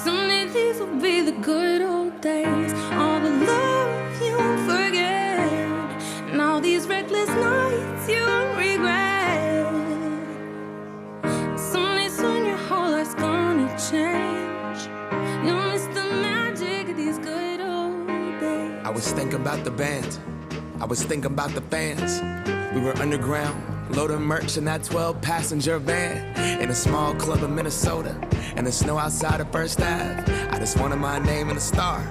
Someday these will be the good old days. All the love you won't forget, and all these reckless nights you won't regret. Someday soon your whole life's gonna change. You'll miss the magic of these good old days. I was thinking about the band, I was thinking about the fans. We were underground, loading merch in that 12-passenger van, in a small club in Minnesota, and the snow outside of First Ave. I just wanted my name and a star.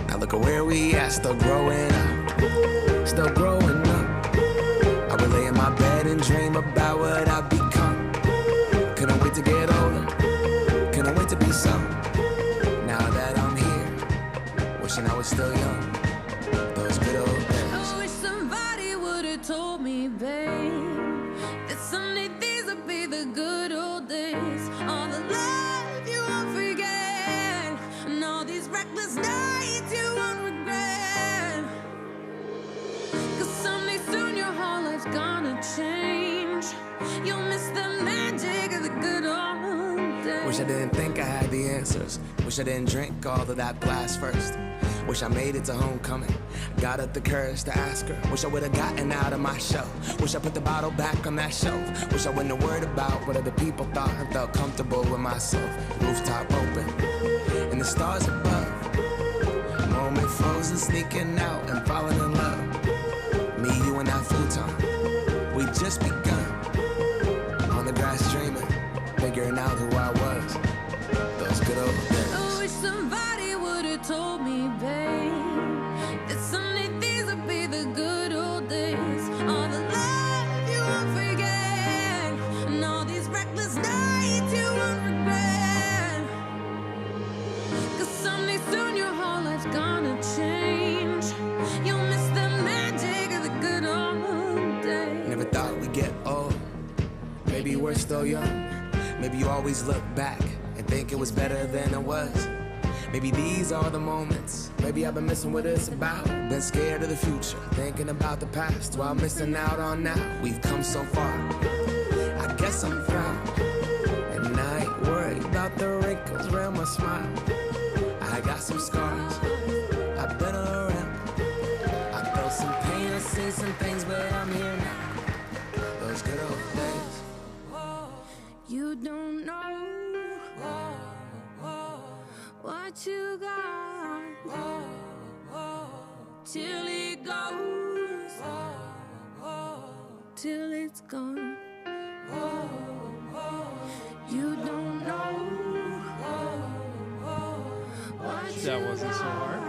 Now look at where we at, still growing up, still growing up. I would lay in my bed and dream about what I'd become. Couldn't wait to get older, couldn't wait to be some. Now that I'm here, wishing I was still young. Those good old days. I wish somebody would've told me, babe, that someday these would be the good old days. All the love you won't forget, and all these reckless nights you won't regret. 'Cause someday soon your whole life's gonna change. You'll miss the magic of the good old days. Wish I didn't think I had the answers. Wish I didn't drink all of that blast first. Wish I made it to homecoming, got up the courage to ask her. Wish I would've gotten out of my shell. Wish I put the bottle back on that shelf. Wish I wouldn't have worried about what other people thought and felt comfortable with myself. Rooftop open, and the stars above. Moment frozen, sneaking out and falling in love. Me, you, and that futon, we just begun. On the grass dreaming, figuring out who I was. Those good old days. I wish somebody would've told me, babe, that someday these would be the good old days. All the love you won't forget, and all these reckless nights you won't regret. 'Cause someday soon your whole life's gonna change. You'll miss the magic of the good old days. Never thought we'd get old. Maybe we're still young. Maybe you always look back and think it was better than it was. Maybe these are the moments. Maybe I've been missing what it's about. Been scared of the future, thinking about the past while missing out on now. We've come so far, I guess I'm proud. And I ain't worried about the wrinkles around my smile. I got some scars, I've been around. I felt some pain, I've seen some things, but I'm here now. Those good old days. You don't know what you got till it goes, till it's gone. You don't know what That you wasn't so hard.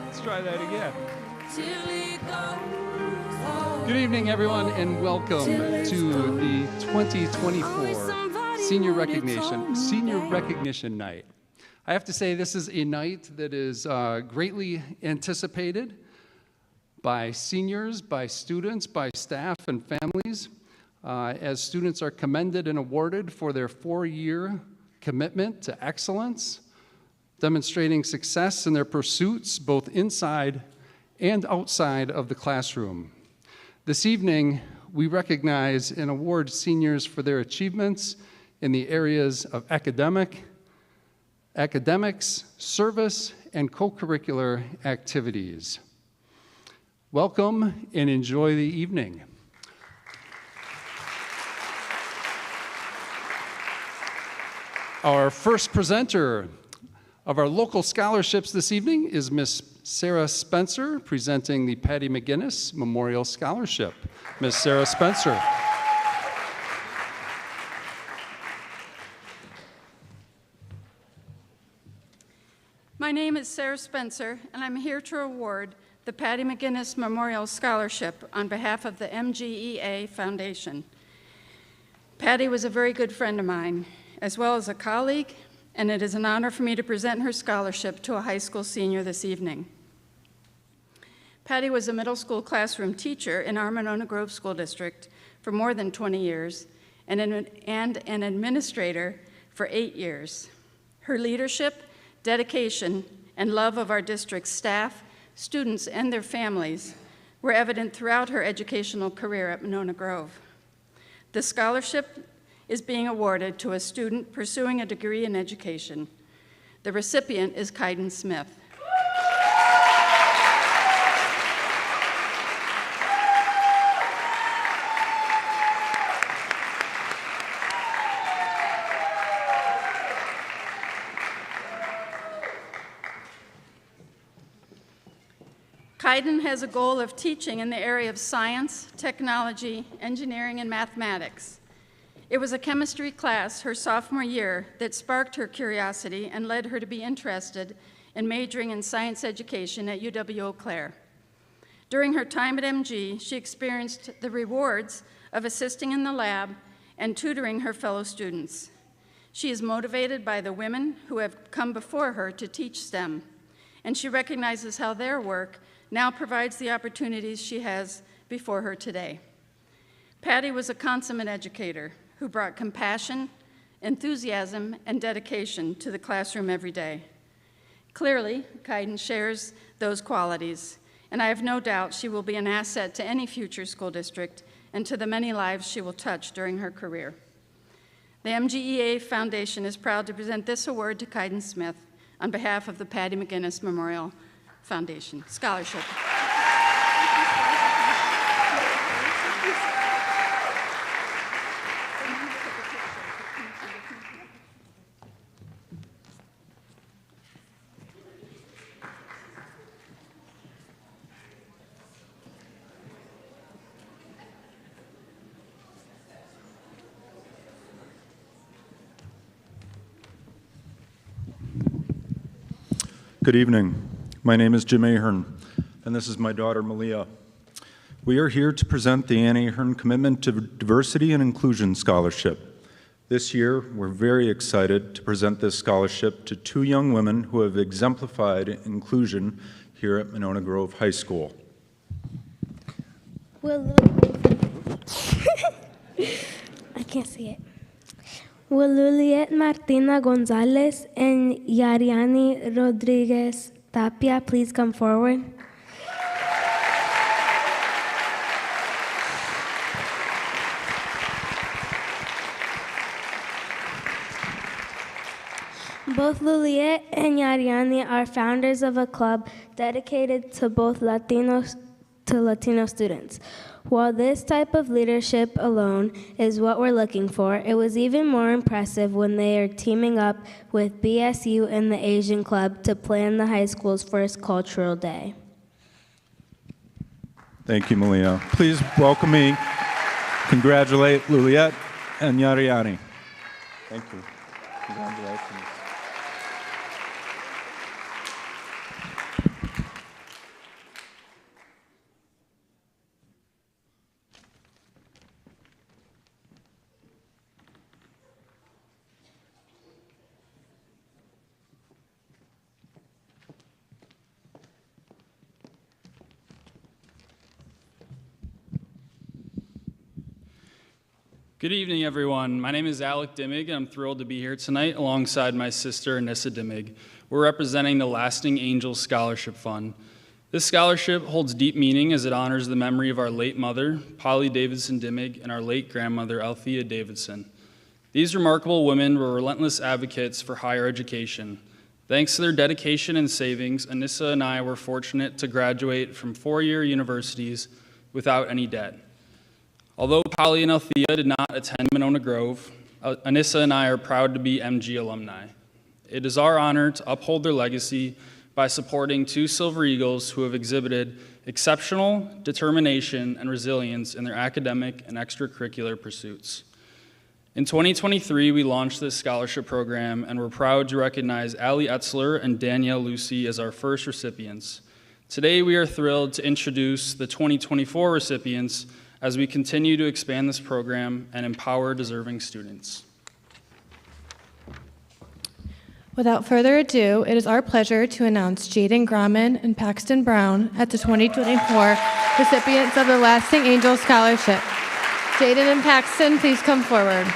Let's try that again. till it goes. Good evening, everyone, and welcome to the 2024 Senior Recognition Night. I have to say, this is a night that is greatly anticipated by seniors, by students, by staff and families, as students are commended and awarded for their 4-year commitment to excellence, demonstrating success in their pursuits both inside and outside of the classroom. This evening, we recognize and award seniors for their achievements in the areas of academics, service, and co-curricular activities. Welcome and enjoy the evening. Our first presenter of our local scholarships this evening is Miss Sarah Spencer, presenting the Patty McGinnis Memorial Scholarship. Miss Sarah Spencer. My name is Sarah Spencer, and I'm here to award the Patty McGinnis Memorial Scholarship on behalf of the MGEA Foundation. Patty was a very good friend of mine, as well as a colleague, and it is an honor for me to present her scholarship to a high school senior this evening. Patty was a middle school classroom teacher in our Monona Grove School District for more than 20 years and an administrator for 8 years. Her leadership, dedication, and love of our district's staff, students, and their families were evident throughout her educational career at Monona Grove. The scholarship is being awarded to a student pursuing a degree in education. The recipient is Kaiden Smith. Kaiden has a goal of teaching in the area of science, technology, engineering, and mathematics. It was a chemistry class her sophomore year that sparked her curiosity and led her to be interested in majoring in science education at UW-Eau Claire. During her time at MG, she experienced the rewards of assisting in the lab and tutoring her fellow students. She is motivated by the women who have come before her to teach STEM, and she recognizes how their work now provides the opportunities she has before her today. Patty was a consummate educator who brought compassion, enthusiasm, and dedication to the classroom every day. Clearly, Kaiden shares those qualities, and I have no doubt she will be an asset to any future school district and to the many lives she will touch during her career. The MGEA Foundation is proud to present this award to Kaiden Smith on behalf of the Patty McGinnis Memorial Foundation Scholarship. Good evening. My name is Jim Ahern, and this is my daughter, Malia. We are here to present the Ann Ahern Commitment to Diversity and Inclusion Scholarship. This year, we're very excited to present this scholarship to two young women who have exemplified inclusion here at Monona Grove High School. I can't see it. Will Luliet Martina Gonzalez and Yariani Rodriguez Tapia please come forward? Both Luliet and Yariani are founders of a club dedicated to both Latino students. While this type of leadership alone is what we're looking for, it was even more impressive when they are teaming up with BSU and the Asian Club to plan the high school's first cultural day. Thank you, Malia. Please welcome me, congratulate Luliet and Yariani. Thank you. Congratulations. Good evening, everyone. My name is Alec Dimmig, and I'm thrilled to be here tonight alongside my sister, Anissa Dimmig. We're representing the Lasting Angels Scholarship Fund. This scholarship holds deep meaning as it honors the memory of our late mother, Polly Davidson Dimmig, and our late grandmother, Althea Davidson. These remarkable women were relentless advocates for higher education. Thanks to their dedication and savings, Anissa and I were fortunate to graduate from four-year universities without any debt. Although Polly and Althea did not attend Monona Grove, Anissa and I are proud to be MG alumni. It is our honor to uphold their legacy by supporting two Silver Eagles who have exhibited exceptional determination and resilience in their academic and extracurricular pursuits. In 2023, we launched this scholarship program, and we're proud to recognize Allie Etzler and Danielle Lucy as our first recipients. Today, we are thrilled to introduce the 2024 recipients as we continue to expand this program and empower deserving students. Without further ado, it is our pleasure to announce Jaden Grauman and Paxton Brown as the 2024 recipients of the Lasting Angels Scholarship. Jaden and Paxton, please come forward.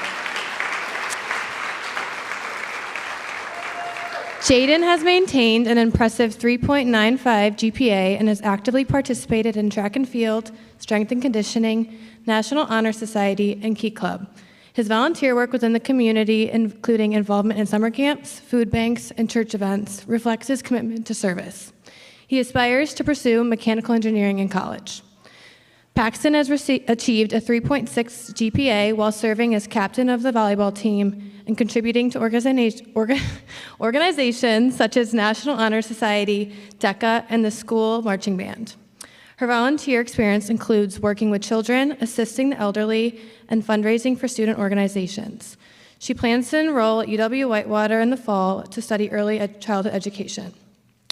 Jaden has maintained an impressive 3.95 GPA and has actively participated in track and field, strength and conditioning, National Honor Society, and Key Club. His volunteer work within the community, including involvement in summer camps, food banks, and church events, reflects his commitment to service. He aspires to pursue mechanical engineering in college. Paxton has achieved a 3.6 GPA while serving as captain of the volleyball team and contributing to organizations such as National Honor Society, DECA, and the school marching band. Her volunteer experience includes working with children, assisting the elderly, and fundraising for student organizations. She plans to enroll at UW-Whitewater in the fall to study early childhood education.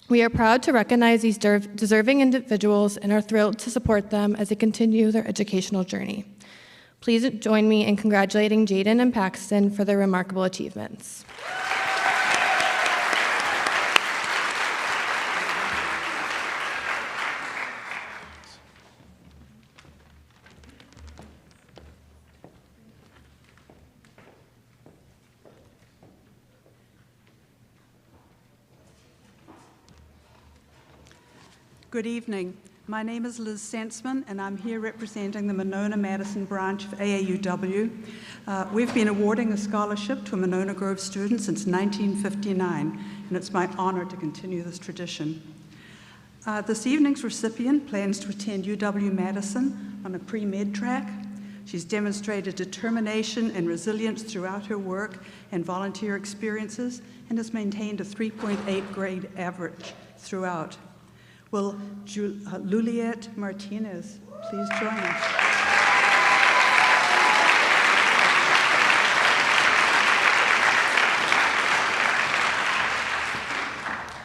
We are proud to recognize these deserving individuals and are thrilled to support them as they continue their educational journey. Please join me in congratulating Jaden and Paxton for their remarkable achievements. Good evening. My name is Liz Senseman, and I'm here representing the Monona Madison branch of AAUW. We've been awarding a scholarship to Monona Grove students since 1959, and it's my honor to continue this tradition. This evening's recipient plans to attend UW-Madison on a pre-med track. She's demonstrated determination and resilience throughout her work and volunteer experiences, and has maintained a 3.8 grade average throughout. Will Juliet Martinez please join us?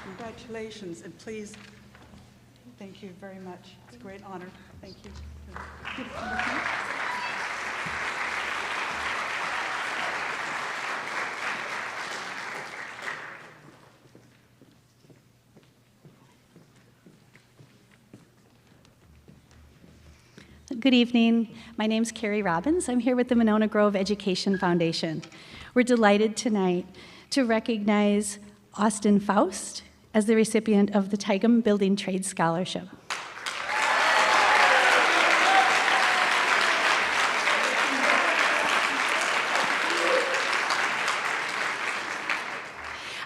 Congratulations, and please, thank you very much. It's a great honor. Thank you. Good evening. My name's Carrie Robbins. I'm here with the Monona Grove Education Foundation. We're delighted tonight to recognize Austin Faust as the recipient of the Tigum Building Trades Scholarship.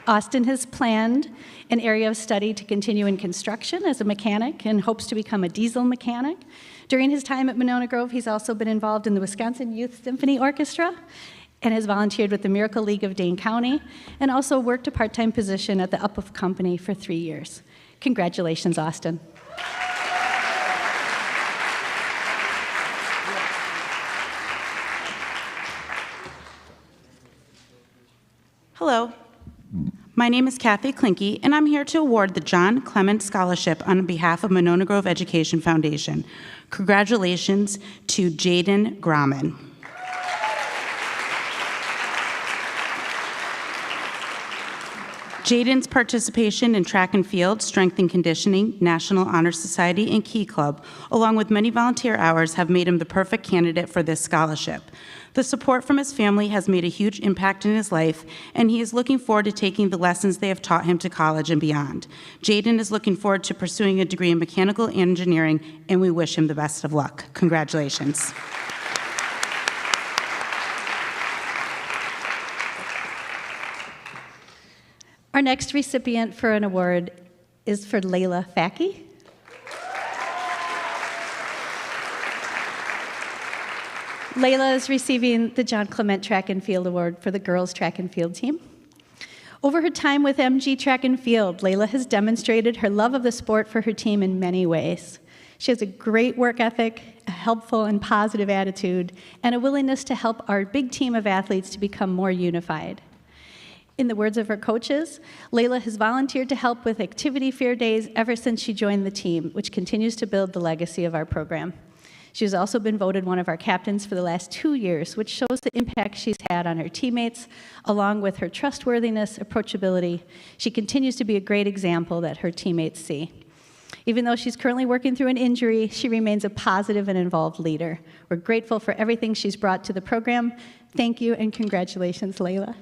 Austin has planned an area of study to continue in construction as a mechanic and hopes to become a diesel mechanic. During his time at Monona Grove, he's also been involved in the Wisconsin Youth Symphony Orchestra and has volunteered with the Miracle League of Dane County and also worked a part-time position at the Uphoff Company for 3 years. Congratulations, Austin. Hello. My name is Kathy Klinke, and I'm here to award the John Clement Scholarship on behalf of Monona Grove Education Foundation. Congratulations to Jaden Grauman. Jaden's participation in track and field, strength and conditioning, National Honor Society, and Key Club, along with many volunteer hours, have made him the perfect candidate for this scholarship. The support from his family has made a huge impact in his life, and he is looking forward to taking the lessons they have taught him to college and beyond. Jaden is looking forward to pursuing a degree in mechanical engineering, and we wish him the best of luck. Congratulations. Our next recipient for an award is for Layla Faki. Layla is receiving the John Clement Track and Field Award for the girls' track and field team. Over her time with MG Track and Field, Layla has demonstrated her love of the sport for her team in many ways. She has a great work ethic, a helpful and positive attitude, and a willingness to help our big team of athletes to become more unified. In the words of her coaches, Layla has volunteered to help with activity fair days ever since she joined the team, which continues to build the legacy of our program. She has also been voted one of our captains for the last 2 years, which shows the impact she's had on her teammates, along with her trustworthiness, approachability. She continues to be a great example that her teammates see. Even though she's currently working through an injury, she remains a positive and involved leader. We're grateful for everything she's brought to the program. Thank you and congratulations, Layla.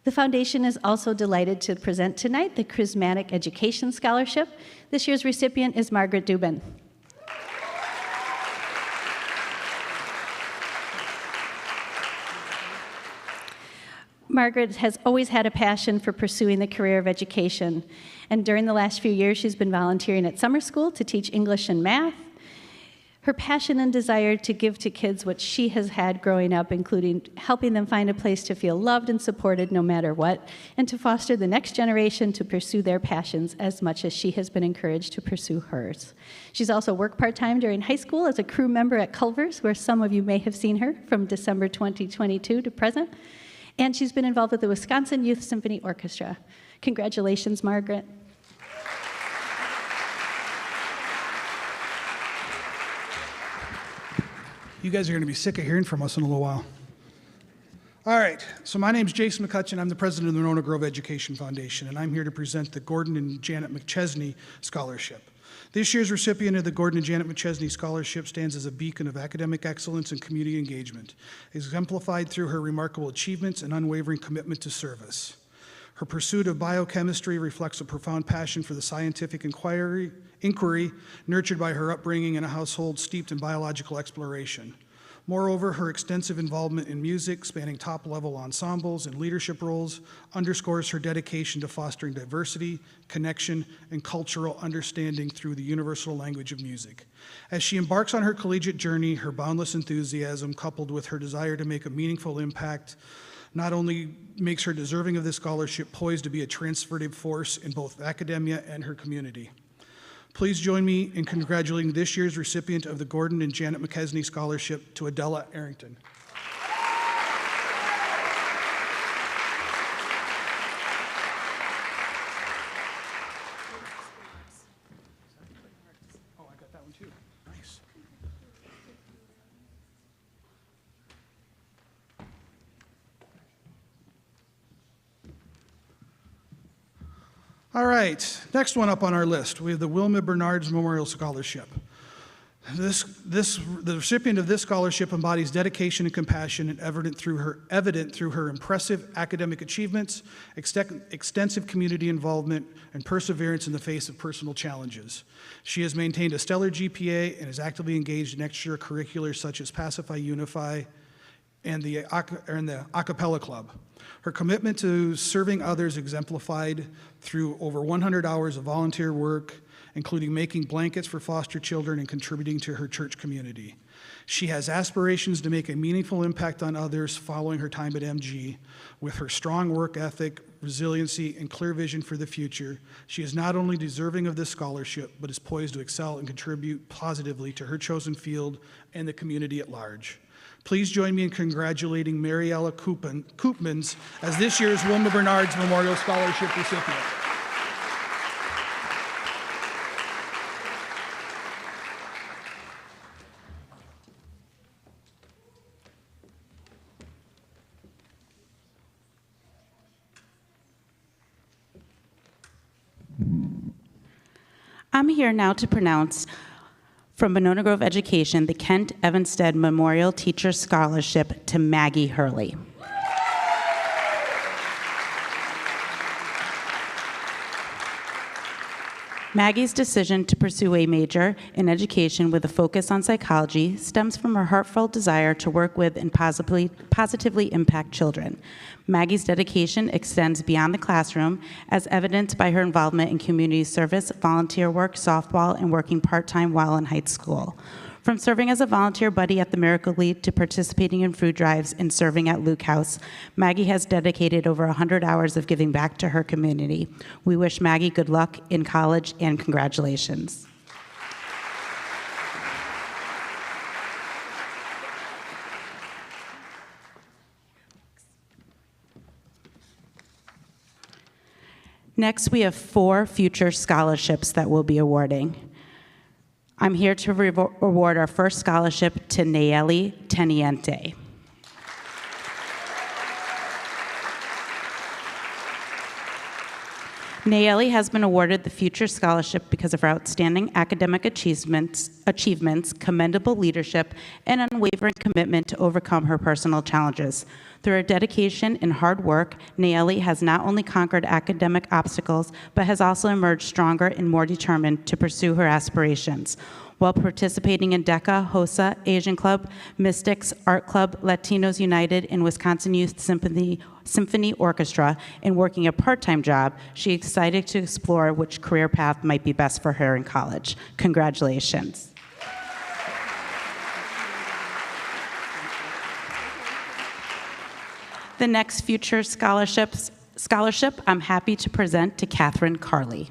The foundation is also delighted to present tonight the Charismatic Education Scholarship. This year's recipient is Margaret Dubin. Margaret has always had a passion for pursuing the career of education, and during the last few years, she's been volunteering at summer school to teach English and math. Her passion and desire to give to kids what she has had growing up, including helping them find a place to feel loved and supported no matter what, and to foster the next generation to pursue their passions as much as she has been encouraged to pursue hers. She's also worked part-time during high school as a crew member at Culver's, where some of you may have seen her from December 2022 to present. And she's been involved with the Wisconsin Youth Symphony Orchestra. Congratulations, Margaret. You guys are going to be sick of hearing from us in a little while. All right, so my name's Jason McCutcheon. I'm the president of the Monona Grove Education Foundation, and I'm here to present the Gordon and Janet McChesney Scholarship. This year's recipient of the Gordon and Janet McChesney Scholarship stands as a beacon of academic excellence and community engagement, exemplified through her remarkable achievements and unwavering commitment to service. Her pursuit of biochemistry reflects a profound passion for the scientific inquiry nurtured by her upbringing in a household steeped in biological exploration. Moreover, her extensive involvement in music, spanning top-level ensembles and leadership roles, underscores her dedication to fostering diversity, connection, and cultural understanding through the universal language of music. As she embarks on her collegiate journey, her boundless enthusiasm, coupled with her desire to make a meaningful impact, not only makes her deserving of this scholarship, poised to be a transformative force in both academia and her community. Please join me in congratulating this year's recipient of the Gordon and Janet McChesney Scholarship, to Adela Arrington. Oh, I got that one too. Nice. All right, next one up on our list, we have the Wilma Bernards Memorial Scholarship. The recipient of this scholarship embodies dedication and compassion, and evident through her impressive academic achievements, extensive community involvement, and perseverance in the face of personal challenges. She has maintained a stellar GPA and is actively engaged in extracurriculars such as Pacify Unify and the a cappella club. Her commitment to serving others exemplified through over 100 hours of volunteer work, including making blankets for foster children and contributing to her church community. She has aspirations to make a meaningful impact on others following her time at MG. With her strong work ethic, resiliency, and clear vision for the future, she is not only deserving of this scholarship, but is poised to excel and contribute positively to her chosen field and the community at large. Please join me in congratulating Mariella Koopmans as this year's Wilma Bernards Memorial Scholarship recipient. I'm here now to pronounce from Monona Grove Education the Kent Evanstead Memorial Teacher Scholarship to Maggie Hurley. Maggie's decision to pursue a major in education with a focus on psychology stems from her heartfelt desire to work with and positively impact children. Maggie's dedication extends beyond the classroom, as evidenced by her involvement in community service, volunteer work, softball, and working part-time while in high school. From serving as a volunteer buddy at the Miracle Lead to participating in food drives and serving at Luke House, Maggie has dedicated over 100 hours of giving back to her community. We wish Maggie good luck in college and congratulations. Next, we have 4 future scholarships that we'll be awarding. I'm here to award our first scholarship to Nayeli Teniente. Nayeli has been awarded the Future Scholarship because of her outstanding academic achievements, commendable leadership, and unwavering commitment to overcome her personal challenges. Through her dedication and hard work, Nayeli has not only conquered academic obstacles, but has also emerged stronger and more determined to pursue her aspirations. While participating in DECA, HOSA, Asian Club, Mystics, Art Club, Latinos United, and Wisconsin Youth Symphony Orchestra, and working a part-time job, she is excited to explore which career path might be best for her in college. Congratulations. The next Future Scholarship, I'm happy to present to Catherine Carley.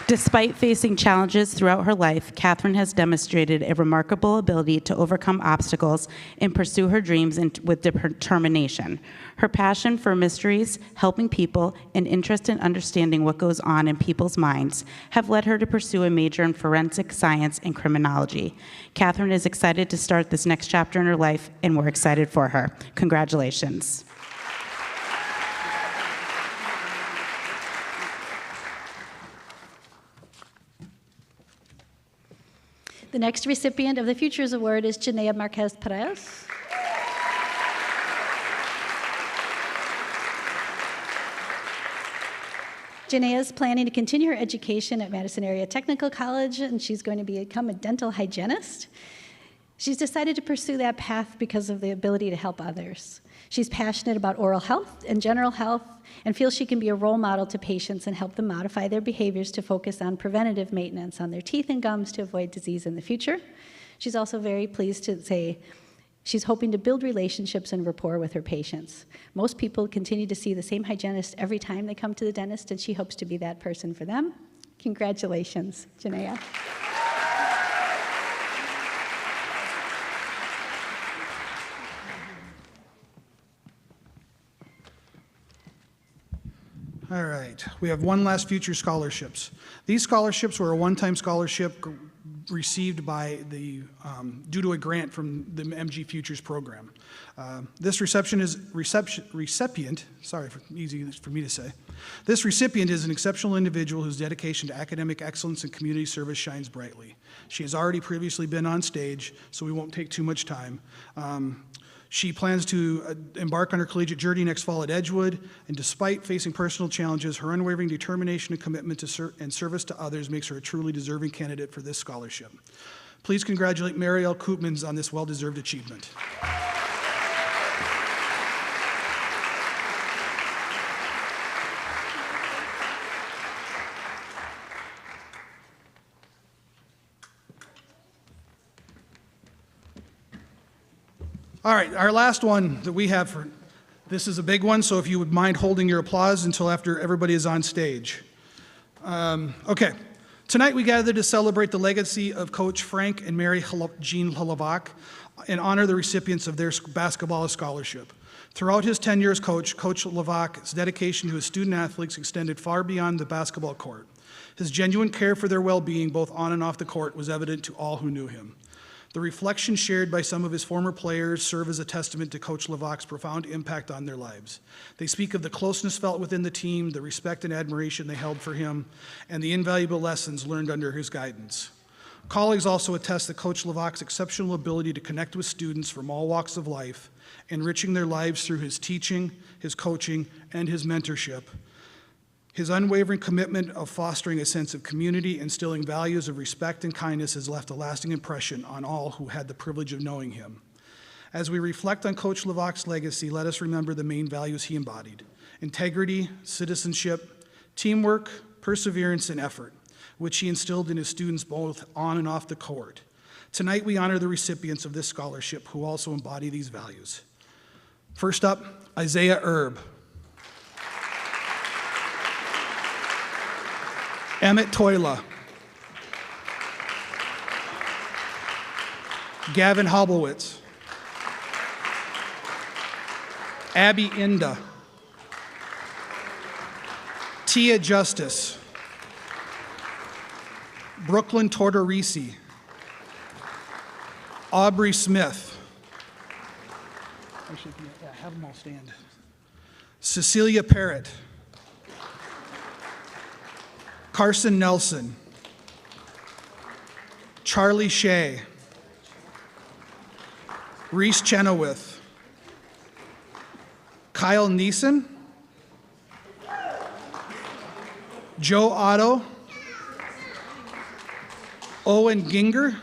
Despite facing challenges throughout her life, Catherine has demonstrated a remarkable ability to overcome obstacles and pursue her dreams with determination. Her passion for mysteries, helping people, and interest in understanding what goes on in people's minds have led her to pursue a major in forensic science and criminology. Catherine is excited to start this next chapter in her life, and we're excited for her. Congratulations. The next recipient of the Futures Award is Janaea Marquez Perez. Janaea is planning to continue her education at Madison Area Technical College, and she's going to become a dental hygienist. She's decided to pursue that path because of the ability to help others. She's passionate about oral health and general health and feels she can be a role model to patients and help them modify their behaviors to focus on preventative maintenance on their teeth and gums to avoid disease in the future. She's also very pleased to say she's hoping to build relationships and rapport with her patients. Most people continue to see the same hygienist every time they come to the dentist, and she hopes to be that person for them. Congratulations, Janaea. All right, we have one last Future Scholarships. These scholarships were a one-time scholarship received by the, due to a grant from the MG Futures program. This recipient, sorry, easy for me to say. This recipient is an exceptional individual whose dedication to academic excellence and community service shines brightly. She has already previously been on stage, so we won't take too much time. She plans to embark on her collegiate journey next fall at Edgewood, and despite facing personal challenges, her unwavering determination and commitment to and service to others makes her a truly deserving candidate for this scholarship. Please congratulate Mary L. Koopmans on this well-deserved achievement. All right, our last one that we have for, this is a big one, so if you would mind holding your applause until after everybody is on stage. Okay, tonight we gather to celebrate the legacy of Coach Frank and Mary Jean Hlavak and honor the recipients of their basketball scholarship. Throughout his tenure as coach, Coach Hlavak's dedication to his student athletes extended far beyond the basketball court. His genuine care for their well-being, both on and off the court, was evident to all who knew him. The reflections shared by some of his former players serve as a testament to Coach Hlavak's profound impact on their lives. They speak of the closeness felt within the team, the respect and admiration they held for him, and the invaluable lessons learned under his guidance. Colleagues also attest to Coach Hlavak's exceptional ability to connect with students from all walks of life, enriching their lives through his teaching, his coaching, and his mentorship. His unwavering commitment of fostering a sense of community, instilling values of respect and kindness has left a lasting impression on all who had the privilege of knowing him. As we reflect on Coach Hlavak's legacy, let us remember the main values he embodied: integrity, citizenship, teamwork, perseverance, and effort, which he instilled in his students both on and off the court. Tonight, we honor the recipients of this scholarship who also embody these values. First up, Isaiah Erb. Emmett Toila. Gavin Hobowitz. Abby Inda. Tia Justice. Brooklyn Tortorisi. Aubrey Smith. Actually, yeah, have them all stand. Cecilia Parrott, Carson Nelson, Charlie Shea, Reese Chenoweth, Kyle Neeson, Joe Otto, Owen Ginger,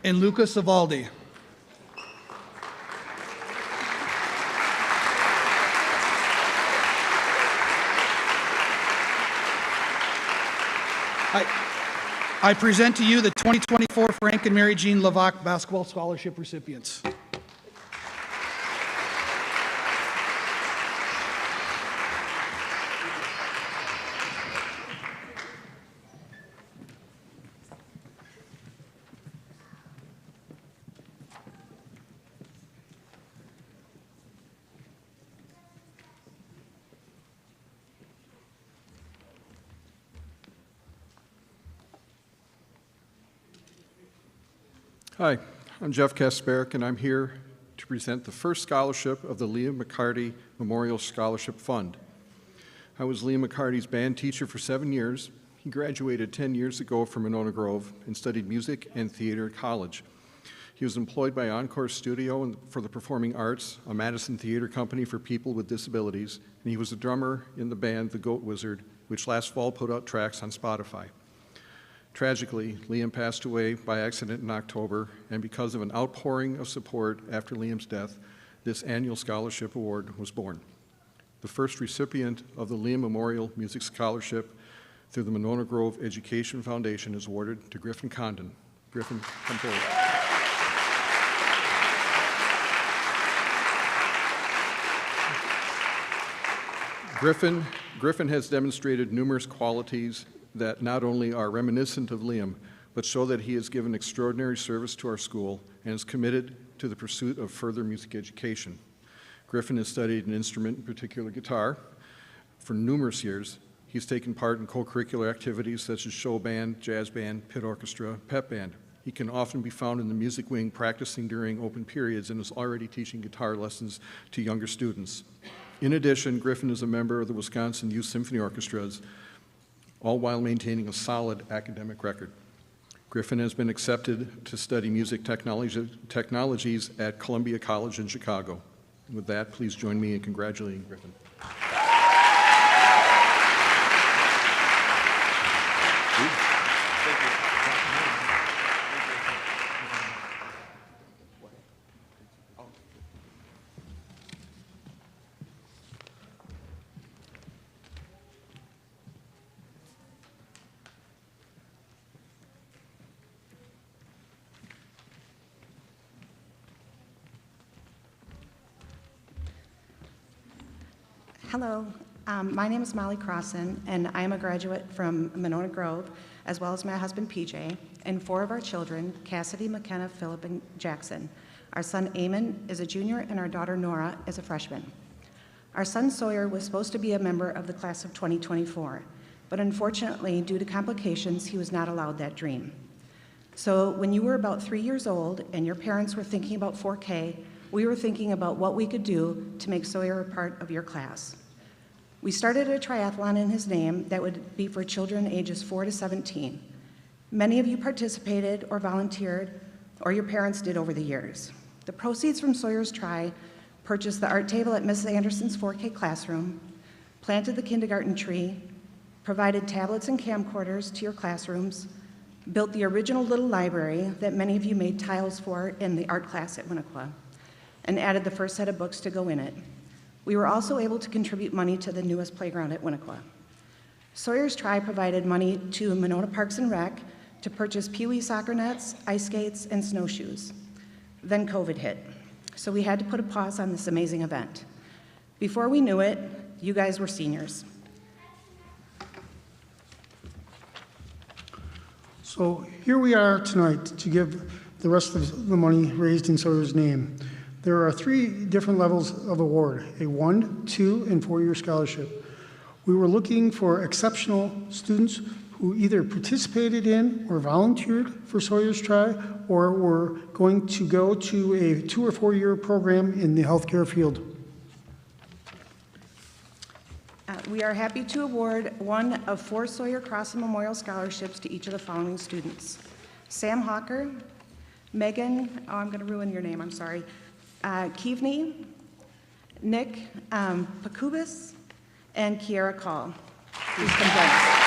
and Lucas Evaldi. I present to you the 2024 Frank and Mary Jean Lavac Basketball Scholarship recipients. Hi, I'm Jeff Kasparic, and I'm here to present the first scholarship of the Liam McCarty Memorial Scholarship Fund. I was Liam McCarty's band teacher for 7 years. He graduated 10 years ago from Monona Grove and studied music and theater at college. He was employed by Encore Studio for the Performing Arts, a Madison theater company for people with disabilities, and he was a drummer in the band The Goat Wizard, which last fall put out tracks on Spotify. Tragically, Liam passed away by accident in October, and because of an outpouring of support after Liam's death, this annual scholarship award was born. The first recipient of the Liam Memorial Music Scholarship through the Monona Grove Education Foundation is awarded to Griffin Condon. Griffin, come forward. Griffin has demonstrated numerous qualities that not only are reminiscent of Liam, but show that he has given extraordinary service to our school and is committed to the pursuit of further music education. Griffin has studied an instrument, in particular guitar, for numerous years. He's taken part in co-curricular activities such as show band, jazz band, pit orchestra, pep band. He can often be found in the music wing practicing during open periods and is already teaching guitar lessons to younger students. In addition, Griffin is a member of the Wisconsin Youth Symphony Orchestras, all while maintaining a solid academic record. Griffin has been accepted to study music technologies at Columbia College in Chicago. With that, please join me in congratulating Griffin. Hello, my name is Molly Crossan, and I am a graduate from Monona Grove, as well as my husband PJ, and 4 of our children, Cassidy, McKenna, Phillip, and Jackson. Our son Eamon is a junior, and our daughter Nora is a freshman. Our son Sawyer was supposed to be a member of the class of 2024, but unfortunately, due to complications, he was not allowed that dream. So when you were about 3 years old and your parents were thinking about 4K, we were thinking about what we could do to make Sawyer a part of your class. We started a triathlon in his name that would be for children ages 4 to 17. Many of you participated or volunteered, or your parents did over the years. The proceeds from Sawyer's Tri purchased the art table at Mrs. Anderson's 4K classroom, planted the kindergarten tree, provided tablets and camcorders to your classrooms, built the original little library that many of you made tiles for in the art class at Winnequa, and added the first set of books to go in it. We were also able to contribute money to the newest playground at Winnequa. Sawyer's Tri provided money to Monona Parks and Rec to purchase Pee-wee soccer nets, ice skates, and snowshoes. Then COVID hit, so we had to put a pause on this amazing event. Before we knew it, you guys were seniors. So here we are tonight to give the rest of the money raised in Sawyer's name. There are 3 different levels of award, a 1, 2, and 4-year scholarship. We were looking for exceptional students who either participated in or volunteered for Sawyer's Tri or were going to go to a 2 or 4 year program in the healthcare field. We are happy to award one of 4 Sawyer Crossan Memorial Scholarships to each of the following students: Sam Hawker, Megan, oh, I'm going to ruin your name, I'm sorry, Keavney, Nick Pacubis, and Kiara Call. Please come join us.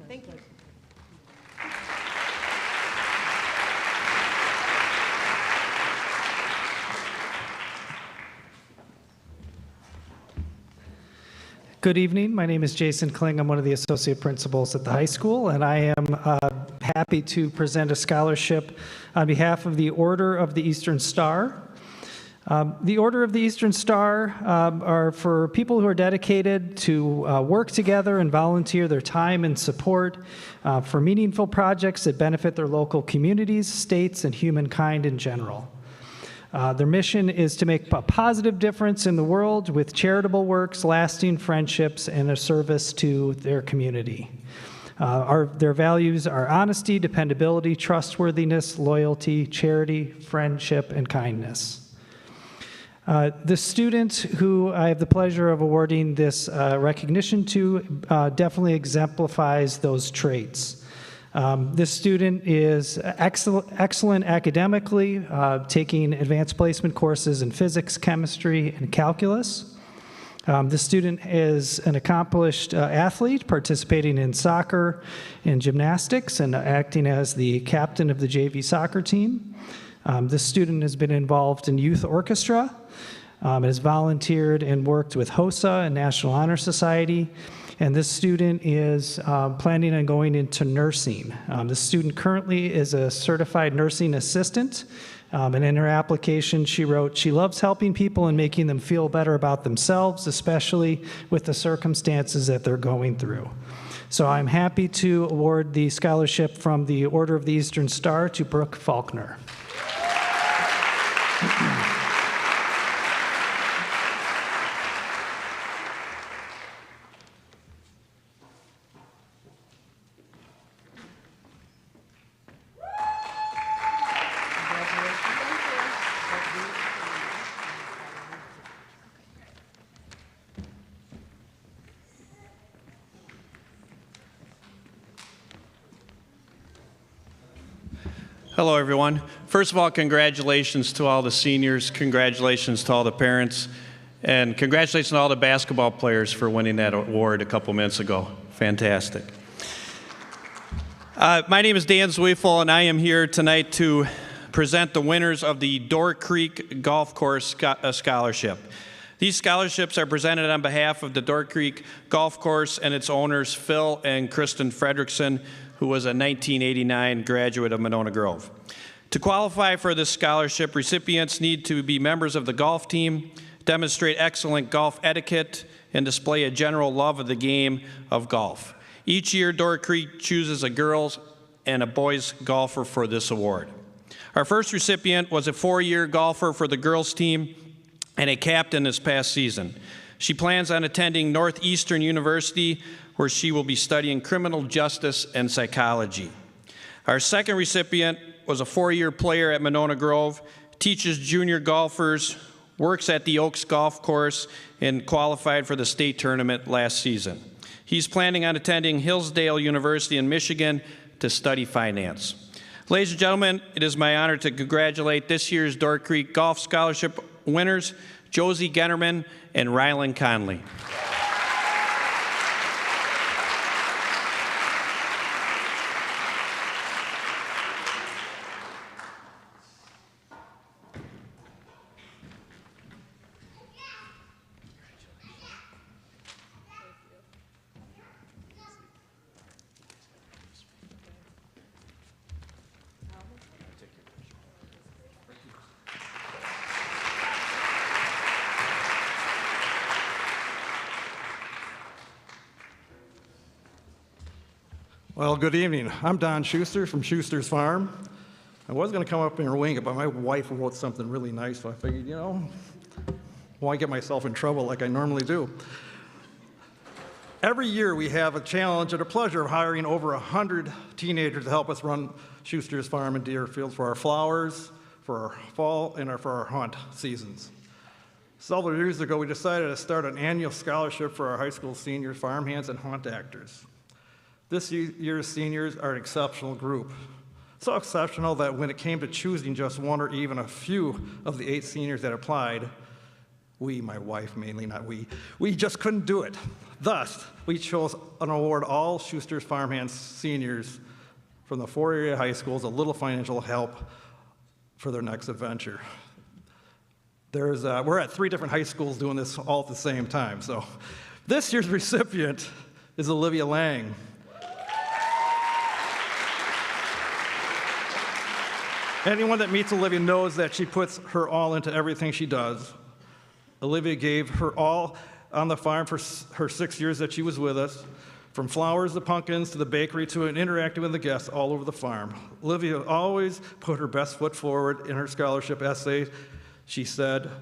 Thank you. Good evening. My name is Jason Kling. I'm one of the associate principals at the high school, and I am happy to present a scholarship on behalf of the Order of the Eastern Star. The Order of the Eastern Star are for people who are dedicated to work together and volunteer their time and support for meaningful projects that benefit their local communities, states, and humankind in general. Their mission is to make a positive difference in the world with charitable works, lasting friendships, and a service to their community. Their values are honesty, dependability, trustworthiness, loyalty, charity, friendship, and kindness. The student who I have the pleasure of awarding this recognition to definitely exemplifies those traits. This student is excellent academically, taking advanced placement courses in physics, chemistry, and calculus. This student is an accomplished athlete, participating in soccer and gymnastics and acting as the captain of the JV soccer team. This student has been involved in youth orchestra, has volunteered and worked with HOSA and National Honor Society, and this student is planning on going into nursing. This student currently is a certified nursing assistant, and in her application she wrote, she loves helping people and making them feel better about themselves, especially with the circumstances that they're going through. So I'm happy to award the scholarship from the Order of the Eastern Star to Brooke Faulkner. Hello, everyone. First of all, congratulations to all the seniors, congratulations to all the parents, and congratulations to all the basketball players for winning that award a couple minutes ago. Fantastic. My name is Dan Zweifel, and I am here tonight to present the winners of the Door Creek Golf Course Scholarship. These scholarships are presented on behalf of the Door Creek Golf Course and its owners, Phil and Kristen Fredrickson, who was a 1989 graduate of Monona Grove. To qualify for this scholarship, recipients need to be members of the golf team, demonstrate excellent golf etiquette, and display a general love of the game of golf. Each year, Door Creek chooses a girls and a boys golfer for this award. Our first recipient was a 4-year golfer for the girls team and a captain this past season. She plans on attending Northeastern University, where she will be studying criminal justice and psychology. Our second recipient was a 4-year player at Monona Grove, teaches junior golfers, works at the Oaks Golf Course, and qualified for the state tournament last season. He's planning on attending Hillsdale University in Michigan to study finance. Ladies and gentlemen, it is my honor to congratulate this year's Door Creek Golf Scholarship winners, Josie Gennerman and Rylan Conley. Well, good evening. I'm Don Schuster from Schuster's Farm. I was going to come up and wing it, but my wife wrote something really nice, so I figured, why get myself in trouble like I normally do? Every year we have a challenge and a pleasure of hiring over 100 teenagers to help us run Schuster's Farm in Deerfield for our flowers, for our fall, and for our hunt seasons. Several years ago, we decided to start an annual scholarship for our high school senior farmhands and hunt actors. This year's seniors are an exceptional group. So exceptional that when it came to choosing just one or even a few of the 8 seniors that applied, we, my wife mainly, not we just couldn't do it. Thus, we chose an award all Schuster's Farmhands seniors from the 4 area high schools a little financial help for their next adventure. We're at 3 different high schools doing this all at the same time. So this year's recipient is Olivia Lang. Anyone that meets Olivia knows that she puts her all into everything she does. Olivia gave her all on the farm for her 6 years that she was with us, from flowers to pumpkins to the bakery to interacting with the guests all over the farm. Olivia always put her best foot forward in her scholarship essay. She shared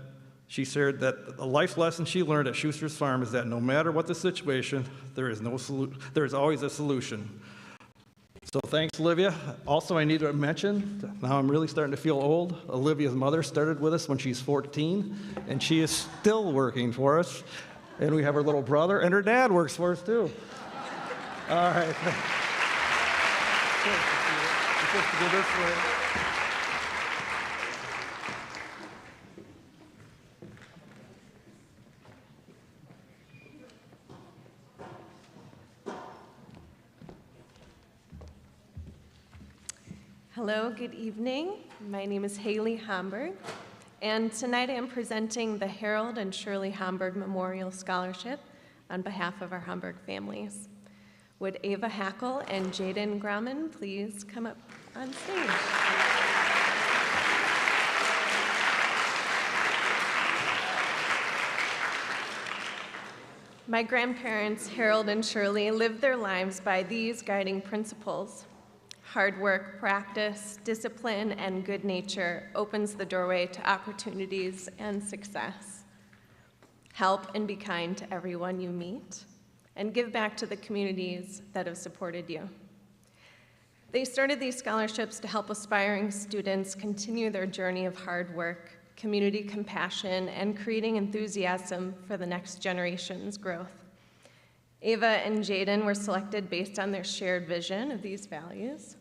that the life lesson she learned at Schuster's Farm is that no matter what the situation, there is always a solution. So thanks, Olivia. Also, I need to mention, now I'm really starting to feel old, Olivia's mother started with us when she's 14, and she is still working for us. And we have her little brother, and her dad works for us, too. All right. Hello, good evening. My name is Haley Homburg, and tonight I am presenting the Harold and Shirley Homburg Memorial Scholarship on behalf of our Homburg families. Would Ava Hackle and Jaden Grauman please come up on stage? My grandparents, Harold and Shirley, lived their lives by these guiding principles. Hard work, practice, discipline, and good nature opens the doorway to opportunities and success. Help and be kind to everyone you meet, and give back to the communities that have supported you. They started these scholarships to help aspiring students continue their journey of hard work, community compassion, and creating enthusiasm for the next generation's growth. Ava and Jaden were selected based on their shared vision of these values.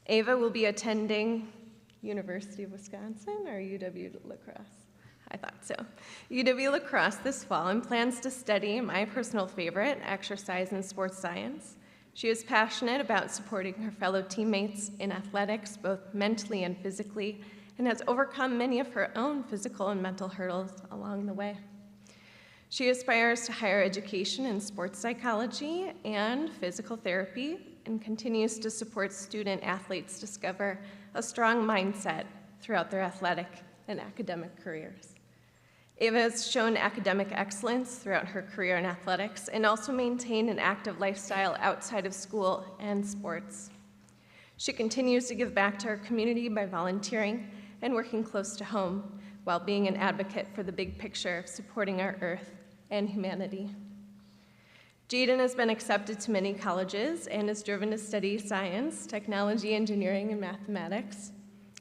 Ava will be attending University of Wisconsin or UW-La Crosse? I thought so. UW-La Crosse this fall and plans to study my personal favorite, exercise and sports science. She is passionate about supporting her fellow teammates in athletics, both mentally and physically, and has overcome many of her own physical and mental hurdles along the way. She aspires to higher education in sports psychology and physical therapy, and continues to support student athletes discover a strong mindset throughout their athletic and academic careers. Ava has shown academic excellence throughout her career in athletics and also maintained an active lifestyle outside of school and sports. She continues to give back to her community by volunteering and working close to home while being an advocate for the big picture of supporting our earth and humanity. Jaden has been accepted to many colleges and is driven to study science, technology, engineering, and mathematics.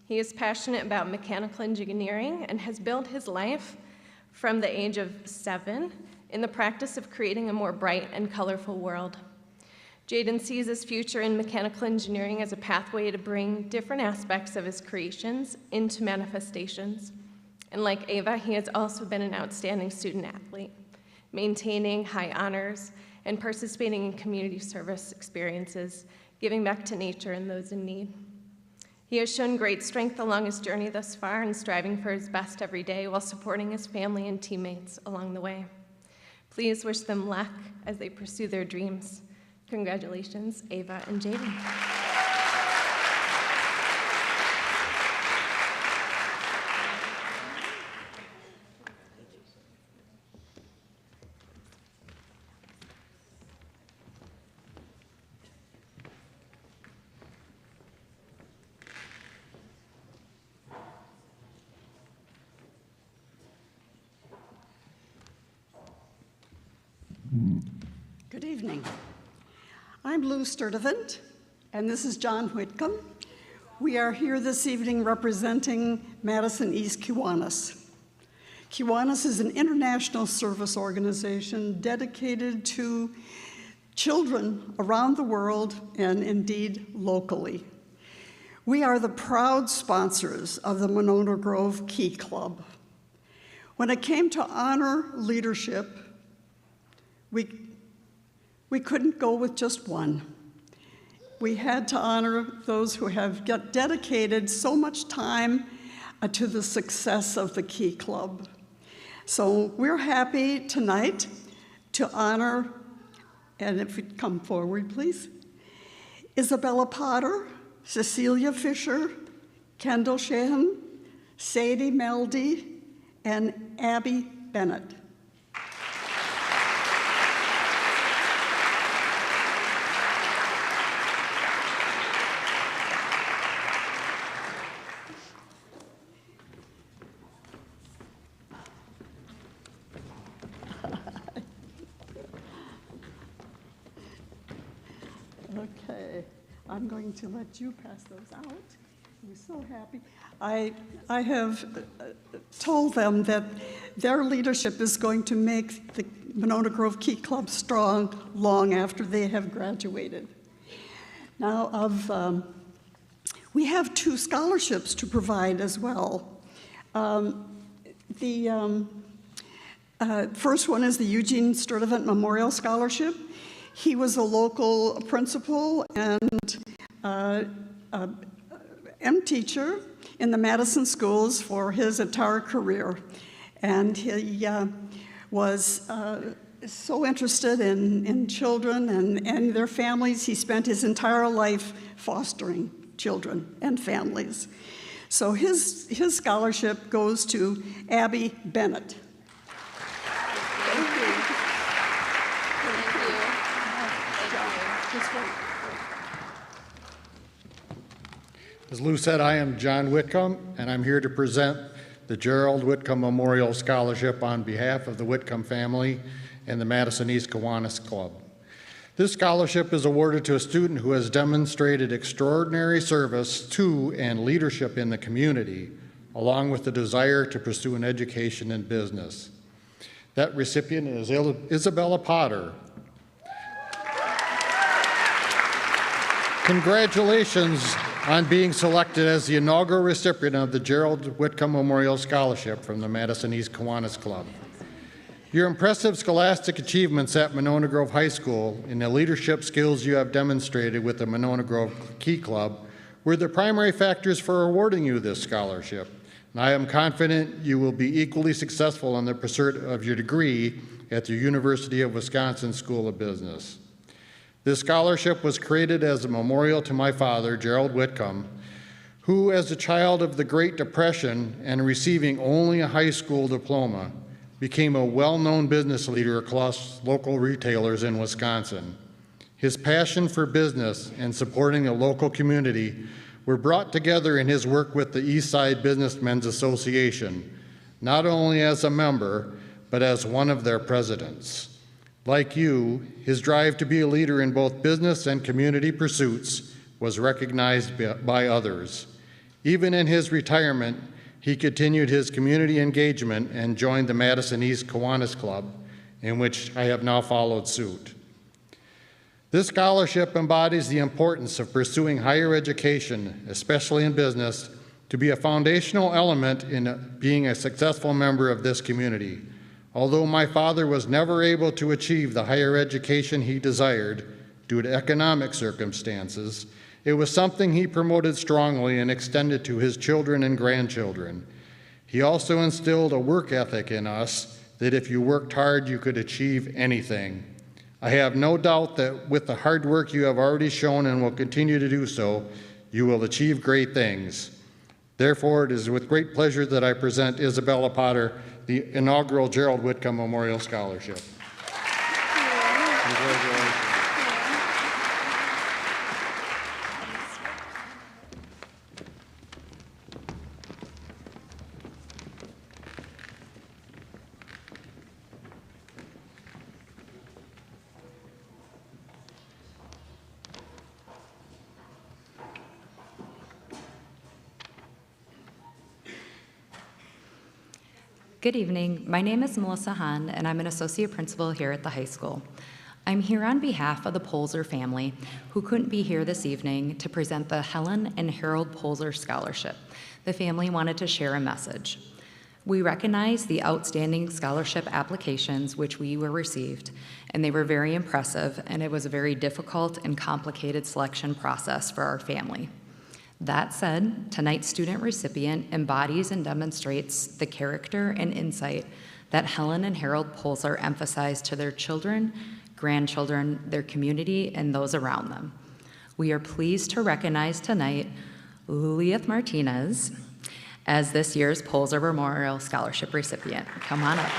He is passionate about mechanical engineering and has built his life from the age of 7 in the practice of creating a more bright and colorful world. Jaden sees his future in mechanical engineering as a pathway to bring different aspects of his creations into manifestations. And like Ava, he has also been an outstanding student athlete, maintaining high honors and participating in community service experiences, giving back to nature and those in need. He has shown great strength along his journey thus far and striving for his best every day while supporting his family and teammates along the way. Please wish them luck as they pursue their dreams. Congratulations, Ava and Jaden. Good evening. I'm Lou Sturdivant, and this is John Whitcomb. We are here this evening representing Madison East Kiwanis. Kiwanis is an international service organization dedicated to children around the world and indeed locally. We are the proud sponsors of the Monona Grove Key Club. When it came to honor leadership, we couldn't go with just one. We had to honor those who have dedicated so much time to the success of the Key Club. So we're happy tonight to honor, and if you'd come forward, please, Isabella Potter, Cecilia Fisher, Kendall Sheehan, Sadie Meldy, and Abby Bennett. Okay, I'm going to let you pass those out. We're so happy. I have told them that their leadership is going to make the Monona Grove Key Club strong long after they have graduated. Now, we have 2 scholarships to provide as well. The first one is the Eugene Sturdivant Memorial Scholarship. He was a local principal and teacher in the Madison schools for his entire career. And he was so interested in children and their families. He spent his entire life fostering children and families. So his scholarship goes to Abby Bennett. Thank you. As Lou said, I am John Whitcomb, and I'm here to present the Gerald Whitcomb Memorial Scholarship on behalf of the Whitcomb family and the Madison East Kiwanis Club. This scholarship is awarded to a student who has demonstrated extraordinary service to and leadership in the community, along with the desire to pursue an education in business. That recipient is Isabella Potter. Congratulations on being selected as the inaugural recipient of the Gerald Whitcomb Memorial Scholarship from the Madison East Kiwanis Club. Your impressive scholastic achievements at Monona Grove High School and the leadership skills you have demonstrated with the Monona Grove Key Club were the primary factors for awarding you this scholarship. And I am confident you will be equally successful in the pursuit of your degree at the University of Wisconsin School of Business. This scholarship was created as a memorial to my father, Gerald Whitcomb, who, as a child of the Great Depression and receiving only a high school diploma, became a well-known business leader across local retailers in Wisconsin. His passion for business and supporting the local community were brought together in his work with the East Side Businessmen's Association, not only as a member, but as one of their presidents. Like you, his drive to be a leader in both business and community pursuits was recognized by others. Even in his retirement, he continued his community engagement and joined the Madison East Kiwanis Club, in which I have now followed suit. This scholarship embodies the importance of pursuing higher education, especially in business, to be a foundational element in being a successful member of this community. Although my father was never able to achieve the higher education he desired due to economic circumstances, it was something he promoted strongly and extended to his children and grandchildren. He also instilled a work ethic in us that if you worked hard, you could achieve anything. I have no doubt that with the hard work you have already shown and will continue to do so, you will achieve great things. Therefore, it is with great pleasure that I present Isabella Potter the inaugural Gerald Whitcomb Memorial Scholarship. Congratulations. Good evening. My name is Melissa Hahn, and I'm an associate principal here at the high school. I'm here on behalf of the Polzer family, who couldn't be here this evening to present the Helen and Harold Polzer Scholarship. The family wanted to share a message. We recognize the outstanding scholarship applications which we were received, and they were very impressive, and it was a very difficult and complicated selection process for our family. That said, tonight's student recipient embodies and demonstrates the character and insight that Helen and Harold Polzer emphasized to their children, grandchildren, their community, and those around them. We are pleased to recognize tonight Lilieth Martinez as this year's Polzer Memorial Scholarship recipient. Come on up.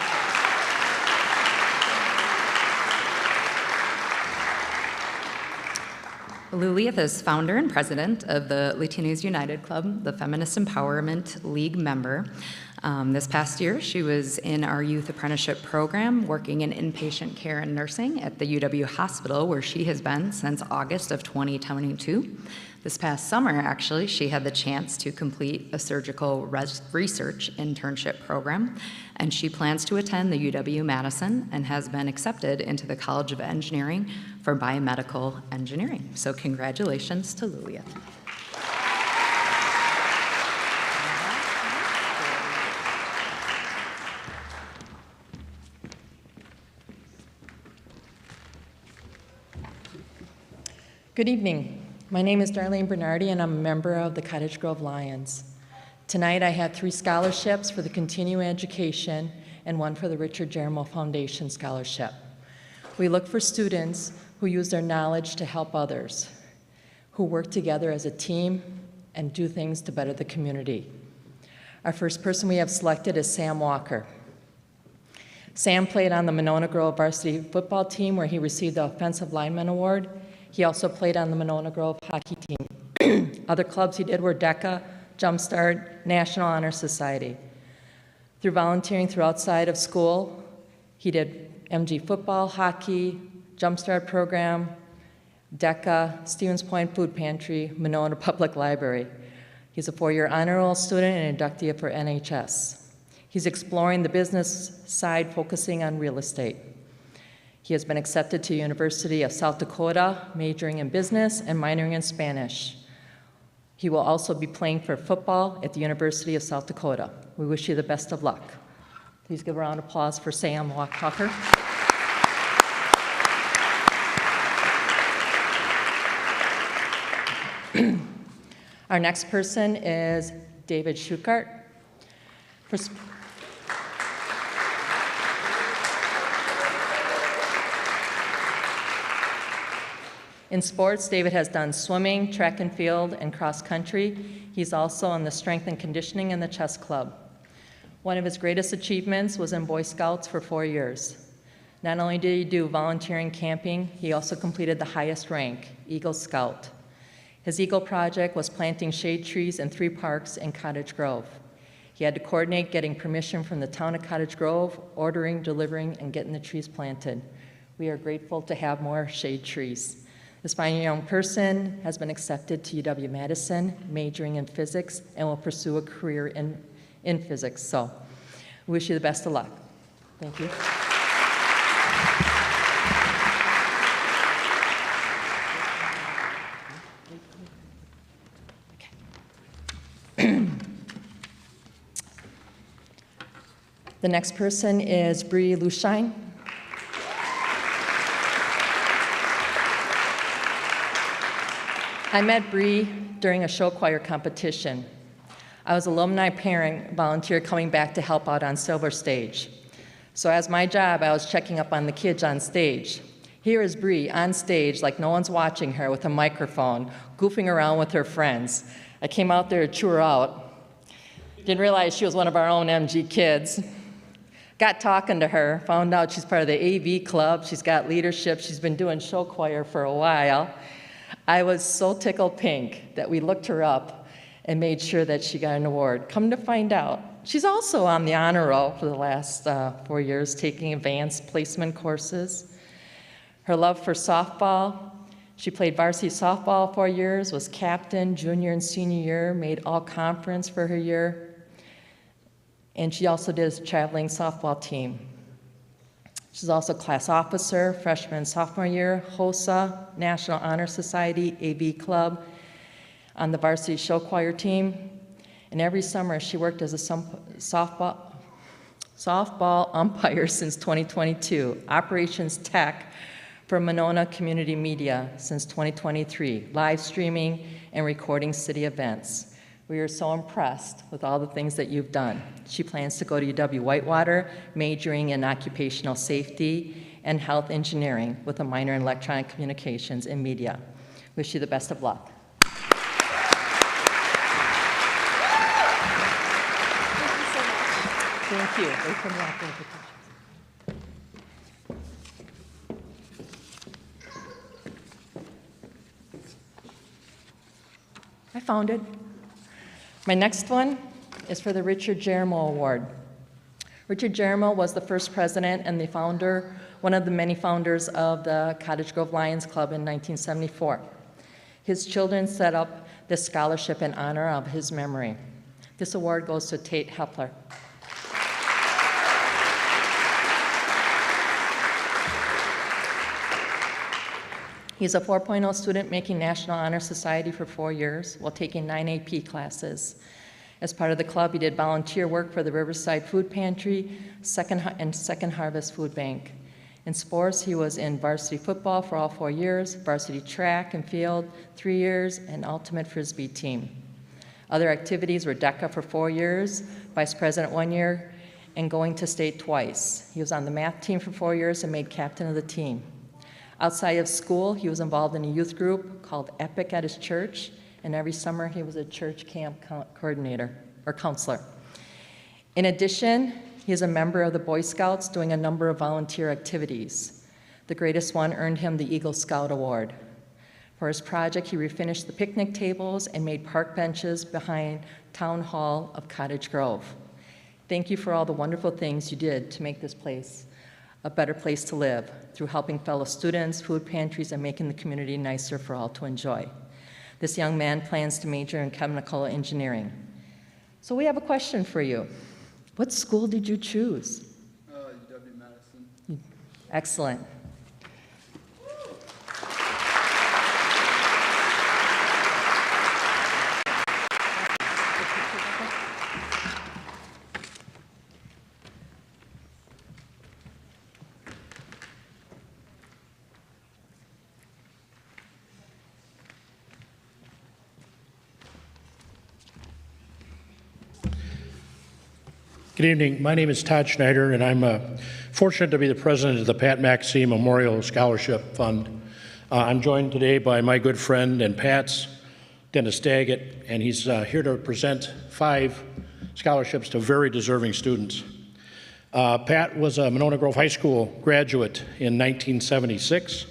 Lilieth is founder and president of the Latinos United Club, the Feminist Empowerment League member. This past year, she was in our youth apprenticeship program, working in inpatient care and nursing at the UW Hospital, where she has been since August of 2022. This past summer, actually, she had the chance to complete a surgical research internship program, and she plans to attend the UW-Madison and has been accepted into the College of Engineering for biomedical engineering. So congratulations to Lilieth. Good evening. My name is Darlene Bernardi, and I'm a member of the Cottage Grove Lions. Tonight, I have 3 scholarships for the continuing education and 1 for the Richard Jeremo Foundation Scholarship. We look for students who use their knowledge to help others, who work together as a team and do things to better the community. Our first person we have selected is Sam Walker. Sam played on the Monona Grove varsity football team, where he received the Offensive Lineman Award. He also played on the Monona Grove hockey team. Other clubs he did were DECA, Jumpstart, National Honor Society. Through volunteering through outside of school, he did MG football, hockey, Jumpstart program, DECA, Stevens Point Food Pantry, Monona Public Library. He's a 4-year honor roll student and inductee for NHS. He's exploring the business side, focusing on real estate. He has been accepted to University of South Dakota, majoring in business and minoring in Spanish. He will also be playing for football at the University of South Dakota. We wish you the best of luck. Please give a round of applause for Sam Walker. Our next person is David Schukart. In sports, David has done swimming, track and field, and cross country. He's also on the strength and conditioning and the chess club. One of his greatest achievements was in Boy Scouts for 4 years. Not only did he do volunteering camping, he also completed the highest rank, Eagle Scout. His Eagle project was planting shade trees in 3 parks in Cottage Grove. He had to coordinate getting permission from the town of Cottage Grove, ordering, delivering, and getting the trees planted. We are grateful to have more shade trees. This fine young person has been accepted to UW-Madison, majoring in physics, and will pursue a career in physics. So we wish you the best of luck. Thank you. The next person is Bree Lushine. I met Bree during a show choir competition. I was alumni parent volunteer coming back to help out on Silver Stage. So as my job, I was checking up on the kids on stage. Here is Bree on stage like no one's watching her with a microphone, goofing around with her friends. I came out there to chew her out. Didn't realize she was one of our own MG kids. Got talking to her, found out she's part of the AV club, she's got leadership, she's been doing show choir for a while. I was so tickled pink that we looked her up and made sure that she got an award. Come to find out, she's also on the honor roll for the last 4 years, taking advanced placement courses. Her love for softball, she played varsity softball 4 years, was captain junior and senior year, made all conference for her year. and she also did a traveling softball team. She's also class officer, freshman and sophomore year, HOSA, National Honor Society, AV Club, on the varsity show choir team. And every summer she worked as a softball umpire since 2022, operations tech for Monona Community Media since 2023, live streaming and recording city events. We are so impressed with all the things that you've done. She plans to go to UW Whitewater, majoring in occupational safety and health engineering with a minor in electronic communications and media. Wish you the best of luck. Thank you. Wait for me after the pictures. I found it. My next one is for the Richard Jeremo Award. Richard Jeremo was the first president and the founder, one of the many founders of the Cottage Grove Lions Club in 1974. His children set up this scholarship in honor of his memory. This award goes to Tate Hepler. He's a 4.0 student making National Honor Society for 4 years while taking 9 AP classes. As part of the club, he did volunteer work for the Riverside Food Pantry and Second Harvest Food Bank. In sports, he was in varsity football for all 4 years, varsity track and field 3 years, and ultimate Frisbee team. Other activities were DECA for 4 years, vice president 1 year, and going to state twice. He was on the math team for 4 years and made captain of the team. Outside of school, he was involved in a youth group called EPIC at his church, and every summer he was a church camp coordinator or counselor. In addition, he is a member of the Boy Scouts doing a number of volunteer activities. The greatest one earned him the Eagle Scout Award. For his project, he refinished the picnic tables and made park benches behind Town Hall of Cottage Grove. Thank you for all the wonderful things you did to make this place a better place to live through helping fellow students, food pantries, and making the community nicer for all to enjoy. This young man plans to major in chemical engineering. So we have a question for you. What school did you choose? UW Madison. Excellent. Good evening. My name is Todd Schneider, and I'm fortunate to be the president of the Pat McAfee Memorial Scholarship Fund. I'm joined today by my good friend and Pat's, Dennis Daggett, and he's here to present 5 scholarships to very deserving students. Pat was a Monona Grove High School graduate in 1976.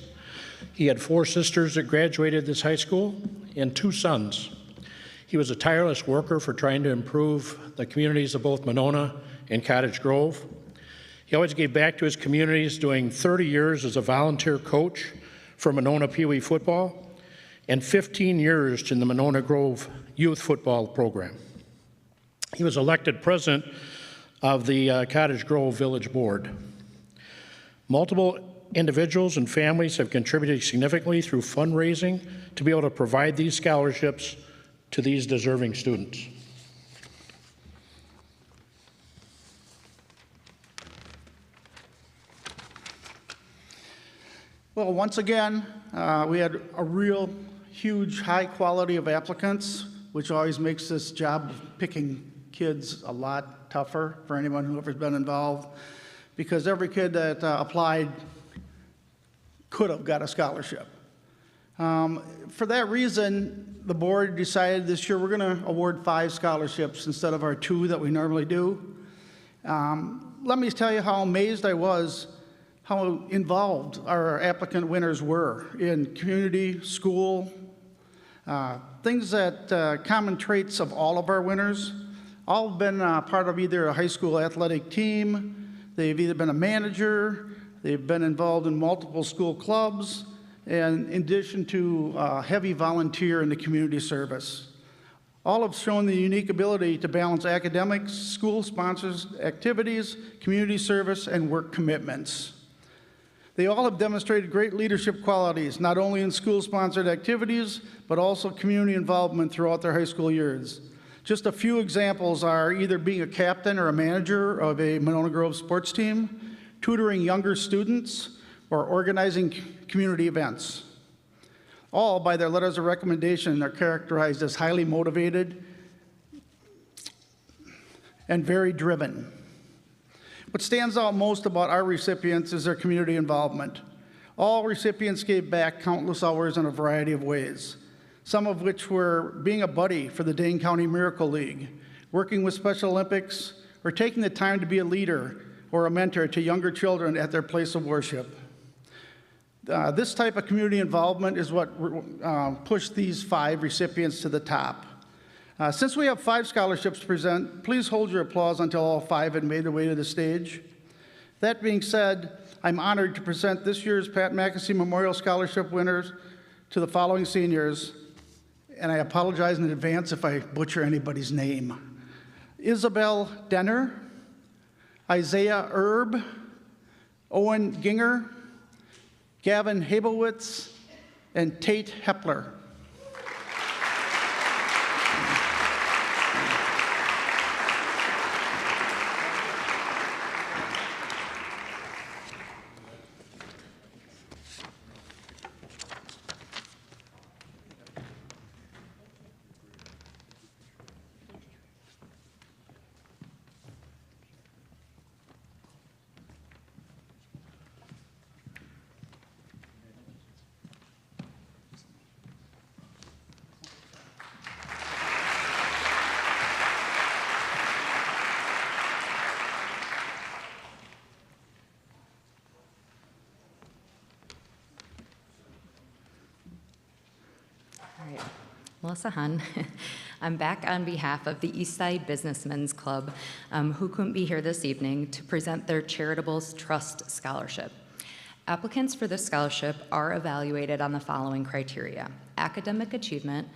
He had 4 sisters that graduated this high school and 2 sons. He was a tireless worker for trying to improve the communities of both Monona and Cottage Grove. He always gave back to his communities, doing 30 years as a volunteer coach for Monona Pee Wee football and 15 years in the Monona Grove youth football program. He was elected president of the Cottage Grove Village Board. Multiple individuals and families have contributed significantly through fundraising to be able to provide these scholarships to these deserving students. Well, once again, we had a real huge high quality of applicants, which always makes this job of picking kids a lot tougher for anyone who's been involved, because every kid that applied could have got a scholarship. For that reason, the board decided this year we're going to award 5 scholarships instead of our 2 that we normally do. Let me tell you how amazed I was how involved our applicant winners were in community, school, things that common traits of all of our winners. All have been part of either a high school athletic team, they've either been a manager, they've been involved in multiple school clubs, and in addition to heavy volunteer in the community service. All have shown the unique ability to balance academics, school sponsors, activities, community service, and work commitments. They all have demonstrated great leadership qualities, not only in school-sponsored activities, but also community involvement throughout their high school years. Just a few examples are either being a captain or a manager of a Monona Grove sports team, tutoring younger students, or organizing community events. All, by their letters of recommendation, are characterized as highly motivated and very driven. What stands out most about our recipients is their community involvement. All recipients gave back countless hours in a variety of ways, some of which were being a buddy for the Dane County Miracle League, working with Special Olympics, or taking the time to be a leader or a mentor to younger children at their place of worship. This type of community involvement is what pushed these 5 recipients to the top. Since we have 5 scholarships to present, please hold your applause until all 5 have made their way to the stage. That being said, I'm honored to present this year's Pat McAfee Memorial Scholarship winners to the following seniors, and I apologize in advance if I butcher anybody's name. Isabel Denner, Isaiah Erb, Owen Ginger, Gavin Habelwitz, and Tate Hepler. All right, Melissa Hahn. I'm back on behalf of the Eastside Businessmen's Club, who couldn't be here this evening, to present their Charitable Trust Scholarship. Applicants for this scholarship are evaluated on the following criteria: academic achievement,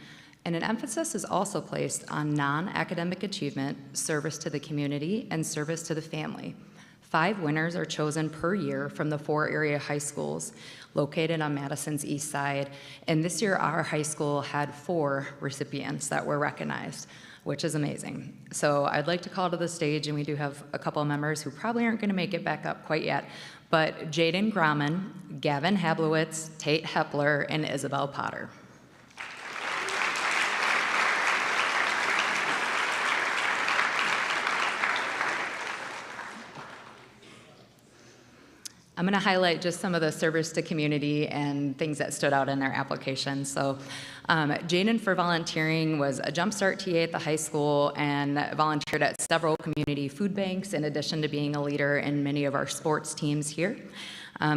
and an emphasis is also placed on non-academic achievement, service to the community, and service to the family. 5 winners are chosen per year from the 4 area high schools located on Madison's east side, and this year our high school had 4 recipients that were recognized, which is amazing. So I'd like to call to the stage, and we do have a couple of members who probably aren't gonna make it back up quite yet, but Jaden Grauman, Gavin Hablowitz, Tate Hepler, and Isabel Potter. I'm going to highlight just some of the service to community and things that stood out in their application. So Jaden, for volunteering, was a Jumpstart TA at the high school and volunteered at several community food banks, in addition to being a leader in many of our sports teams here.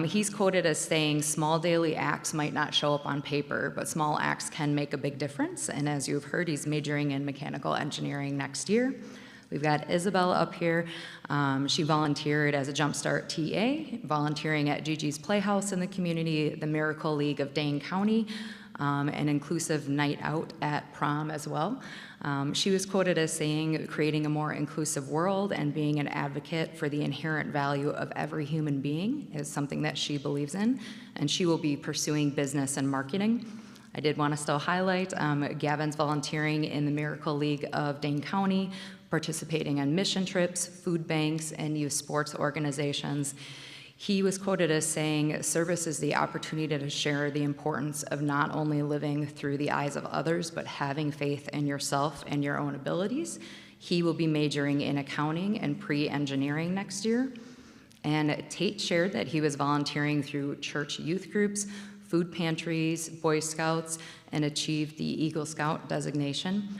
He's quoted as saying, "Small daily acts might not show up on paper, but small acts can make a big difference." And as you've heard, he's majoring in mechanical engineering next year. We've got Isabel up here. She volunteered as a Jumpstart TA, volunteering at Gigi's Playhouse in the community, the Miracle League of Dane County, an inclusive night out at prom as well. She was quoted as saying, "Creating a more inclusive world and being an advocate for the inherent value of every human being is something that she believes in, and she will be pursuing business and marketing." I did want to still highlight Gavin's volunteering in the Miracle League of Dane County, participating on mission trips, food banks, and youth sports organizations. He was quoted as saying, "Service is the opportunity to share the importance of not only living through the eyes of others, but having faith in yourself and your own abilities." He will be majoring in accounting and pre-engineering next year. And Tate shared that he was volunteering through church youth groups, food pantries, Boy Scouts, and achieved the Eagle Scout designation.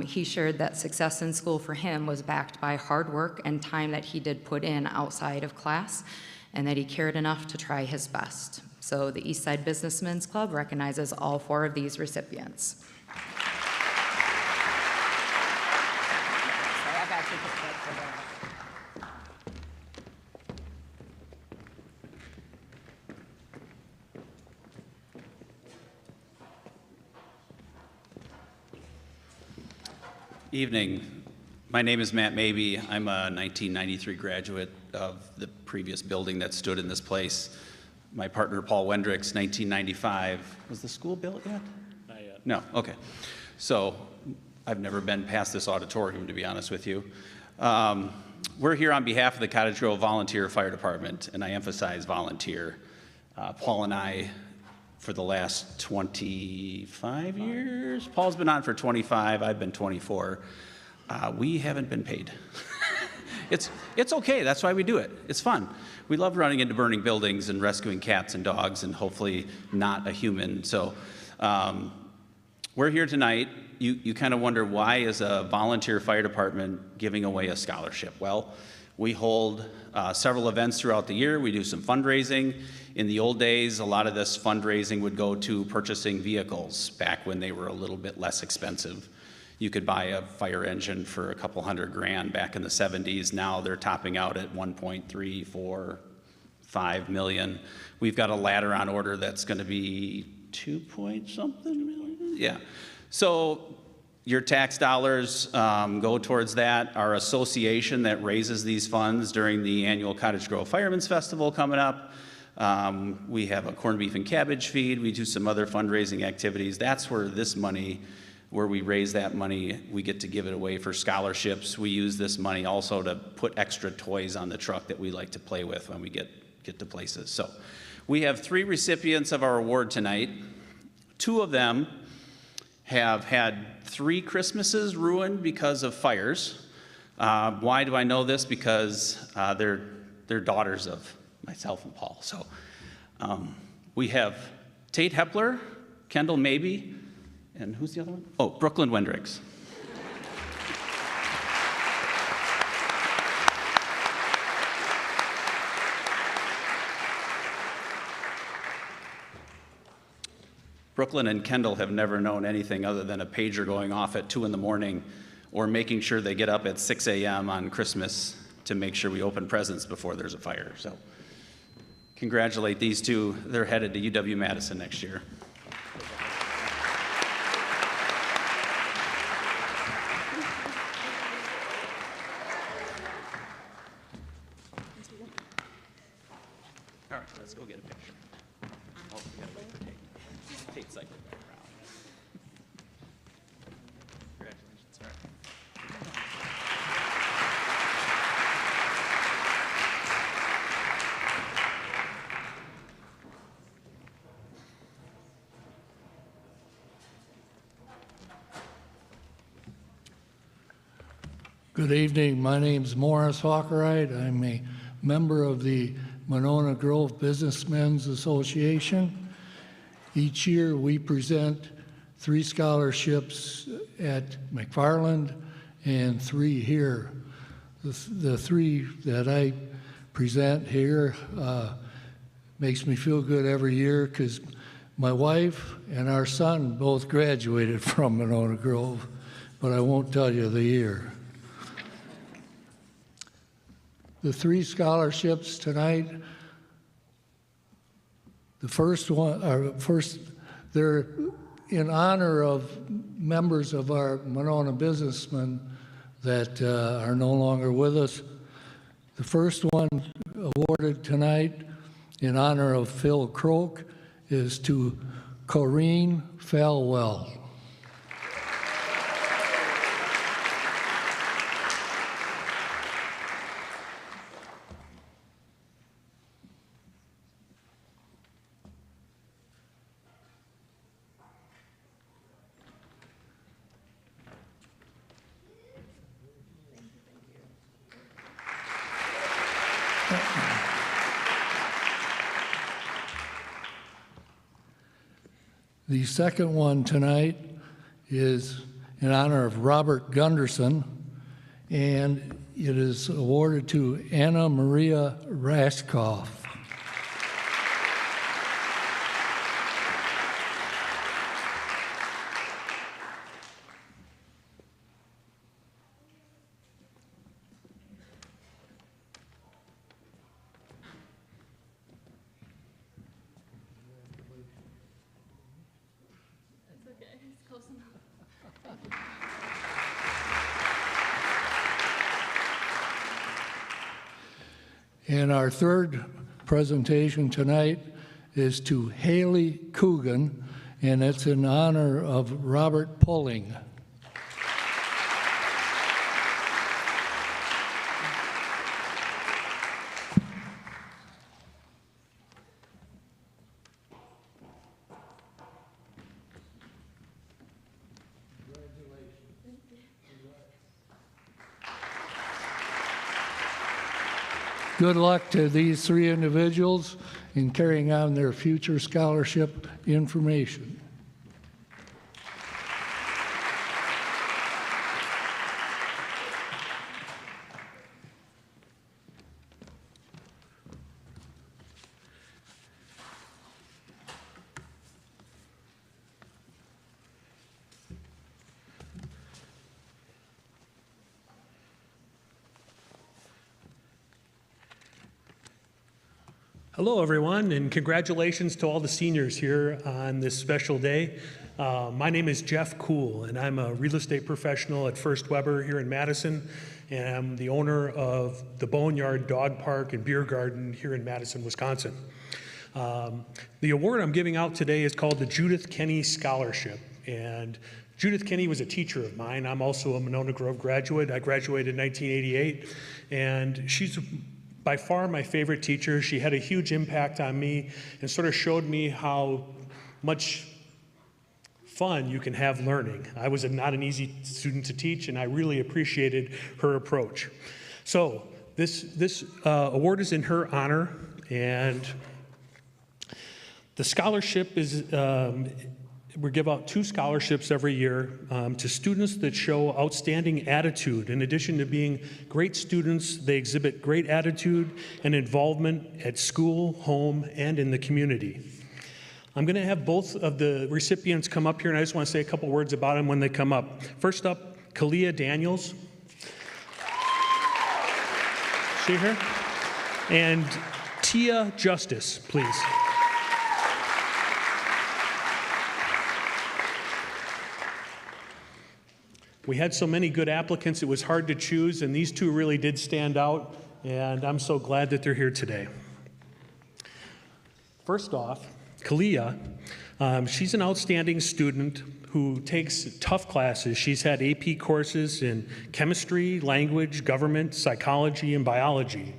He shared that success in school for him was backed by hard work and time that he did put in outside of class, and that he cared enough to try his best. So the Eastside Businessmen's Club recognizes all 4 of these recipients. Evening. My name is Matt Mabey. I'm a 1993 graduate of the previous building that stood in this place. My partner, Paul Wendricks, 1995. Was the school built yet? Not yet. No, okay. So I've never been past this auditorium, to be honest with you. We're here on behalf of the Cottage Grove Volunteer Fire Department, and I emphasize volunteer. Paul and I, for the last 25 years, Paul's been on for 25, I've been 24. We haven't been paid. It's okay, that's why we do it. It's fun. We love running into burning buildings and rescuing cats and dogs and hopefully not a human. So we're here tonight. You kind of wonder, why is a volunteer fire department giving away a scholarship? Well, we hold several events throughout the year. We do some fundraising. In the old days, a lot of this fundraising would go to purchasing vehicles back when they were a little bit less expensive. You could buy a fire engine for a couple $100,000 back in the 70s. Now they're topping out at 1.3, 4, 5 million. We've got a ladder on order that's going to be 2 point something million. Yeah. So your tax dollars go towards that. Our association that raises these funds during the annual Cottage Grove Firemen's Festival coming up. We have a corned beef and cabbage feed. We do some other fundraising activities. That's where this money, where we raise that money, we get to give it away for scholarships. We use this money also to put extra toys on the truck that we like to play with when we get to places. So we have 3 recipients of our award tonight. 2 of them have had 3 Christmases ruined because of fires. Why do I know this? Because they're daughters of myself and Paul. So we have Tate Hepler, Kendall Mabey, and who's the other one? Oh, Brooklyn Wendricks. Brooklyn and Kendall have never known anything other than a pager going off at 2 in the morning or making sure they get up at 6 a.m. on Christmas to make sure we open presents before there's a fire. So congratulate these 2. They're headed to UW-Madison next year. All right, let's go get a picture. Oh, we gotta wait for Tate. Tate's cycling back around. Congratulations, all right. Good evening. My name's Morris Hawkerite. I'm a member of the Monona Grove Businessmen's Association. Each year we present 3 scholarships at McFarland and 3 here. The 3 that I present here makes me feel good every year because my wife and our son both graduated from Monona Grove, but I won't tell you the year. The 3 scholarships tonight, the first one, they're in honor of members of our Monona businessmen that are no longer with us. The first one awarded tonight in honor of Phil Croak is to Corrine Falwell. The second one tonight is in honor of Robert Gunderson, and it is awarded to Anna Maria Raskoff. And our third presentation tonight is to Haley Coogan, and it's in honor of Robert Pulling. Good luck to these three individuals in carrying on their future scholarship information. Hello, everyone, and congratulations to all the seniors here on this special day. My name is Jeff Kuhl, and I'm a real estate professional at First Weber here in Madison, and I'm the owner of the Boneyard Dog Park and Beer Garden here in Madison, Wisconsin. The award I'm giving out today is called the Judith Kenny Scholarship, and Judith Kenny was a teacher of mine. I'm also a Monona Grove graduate. I graduated in 1988, and she's by far my favorite teacher. She had a huge impact on me and sort of showed me how much fun you can have learning. I was not an easy student to teach, and I really appreciated her approach. So this award is in her honor, and the scholarship is, we give out 2 scholarships every year to students that show outstanding attitude. In addition to being great students, they exhibit great attitude and involvement at school, home, and in the community. I'm going to have both of the recipients come up here, and I just want to say a couple words about them when they come up. First up, Kalia Daniels. See her? And Tia Justice, please. We had so many good applicants, it was hard to choose, and these 2 really did stand out, and I'm so glad that they're here today. First off, Kalia, she's an outstanding student who takes tough classes. She's had AP courses in chemistry, language, government, psychology, and biology.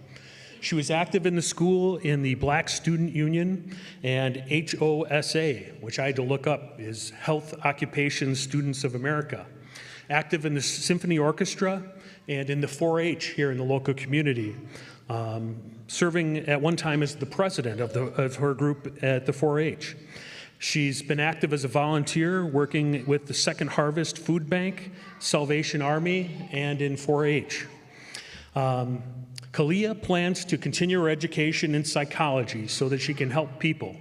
She was active in the school in the Black Student Union and HOSA, which I had to look up, is Health Occupations Students of America. Active in the symphony orchestra and in the 4-H here in the local community, serving at one time as the president of her group at the 4-H. She's been active as a volunteer, working with the Second Harvest Food Bank, Salvation Army, and in 4-H. Kalia plans to continue her education in psychology so that she can help people.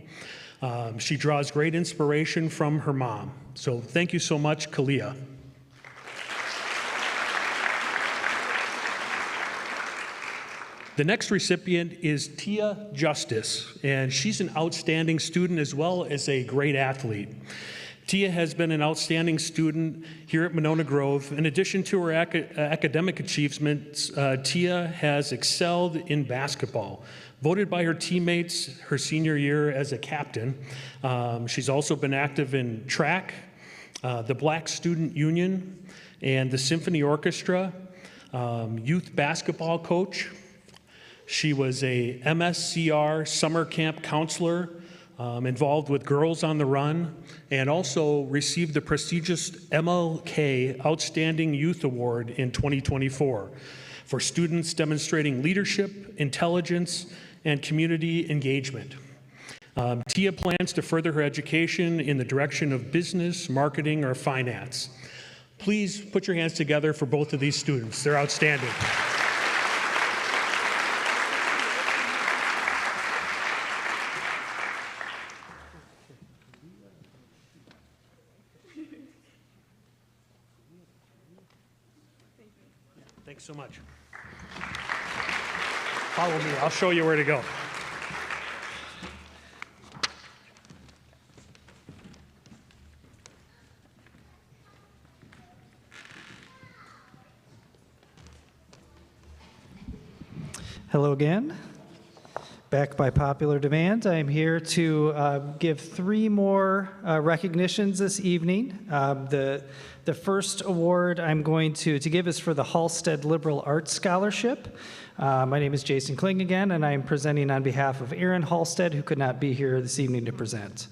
She draws great inspiration from her mom. So thank you so much, Kalia. The next recipient is Tia Justice, and she's an outstanding student as well as a great athlete. Tia has been an outstanding student here at Monona Grove. In addition to her academic achievements, Tia has excelled in basketball. Voted by her teammates her senior year as a captain. She's also been active in track, the Black Student Union, and the Symphony Orchestra, youth basketball coach. She was a MSCR summer camp counselor, involved with Girls on the Run, and also received the prestigious MLK Outstanding Youth Award in 2024 for students demonstrating leadership, intelligence, and community engagement. Tia plans to further her education in the direction of business, marketing, or finance. Please put your hands together for both of these students. They're outstanding. Thanks so much. Follow me, I'll show you where to go. Hello again. Back by popular demand, I am here to give 3 more recognitions this evening. The first award I'm going to give is for the Halstead Liberal Arts Scholarship. My name is Jason Kling again, and I am presenting on behalf of Aaron Halstead, who could not be here this evening to present.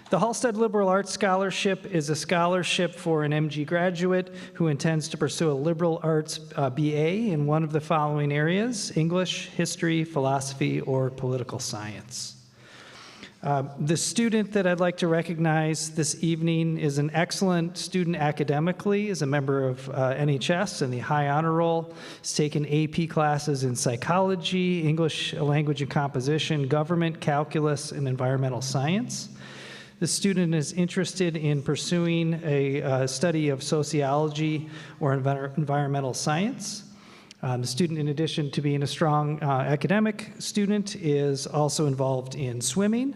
The Halstead Liberal Arts Scholarship is a scholarship for an MG graduate who intends to pursue a liberal arts BA in one of the following areas: English, history, philosophy, or political science. The student that I'd like to recognize this evening is an excellent student academically, is a member of NHS in the High Honor Roll, has taken AP classes in psychology, English language and composition, government, calculus, and environmental science. The student is interested in pursuing a study of sociology or environmental science. The student, in addition to being a strong academic student, is also involved in swimming,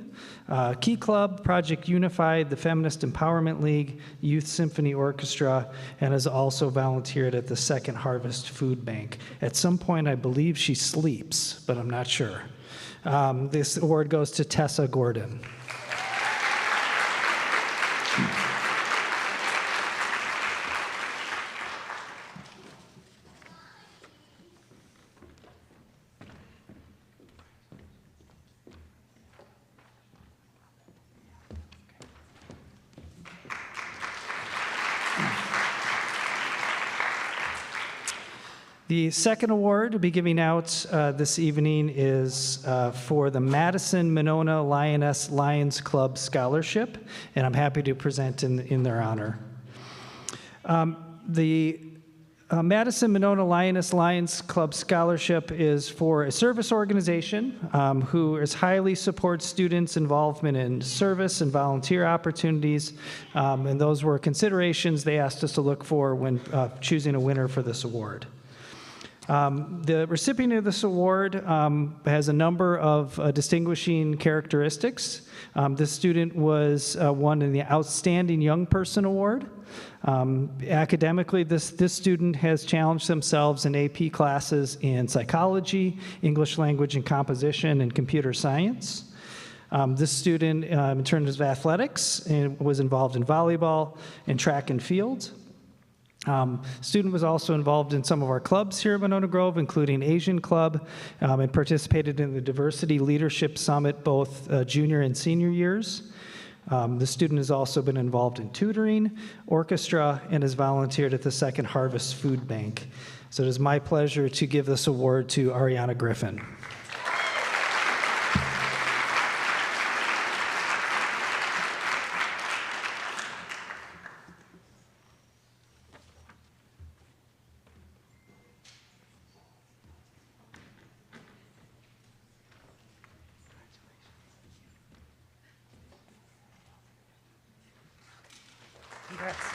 Key Club, Project Unified, the Feminist Empowerment League, Youth Symphony Orchestra, and has also volunteered at the Second Harvest Food Bank. At some point, I believe she sleeps, but I'm not sure. This award goes to Tessa Gordon. The second award to be giving out this evening is for the Madison Monona Lioness Lions Club Scholarship, and I'm happy to present in their honor. The Madison Monona Lioness Lions Club Scholarship is for a service organization who highly supports students' involvement in service and volunteer opportunities, and those were considerations they asked us to look for when choosing a winner for this award. The recipient of this award has a number of distinguishing characteristics. This student was won in the Outstanding Young Person Award. Academically, this student has challenged themselves in AP classes in psychology, English language and composition, and computer science. This student, in terms of athletics, was involved in volleyball and track and field. Student was also involved in some of our clubs here at Monona Grove, including Asian Club, and participated in the Diversity Leadership Summit both junior and senior years. The student has also been involved in tutoring, orchestra, and has volunteered at the Second Harvest Food Bank. So it is my pleasure to give this award to Ariana Griffin. Congrats.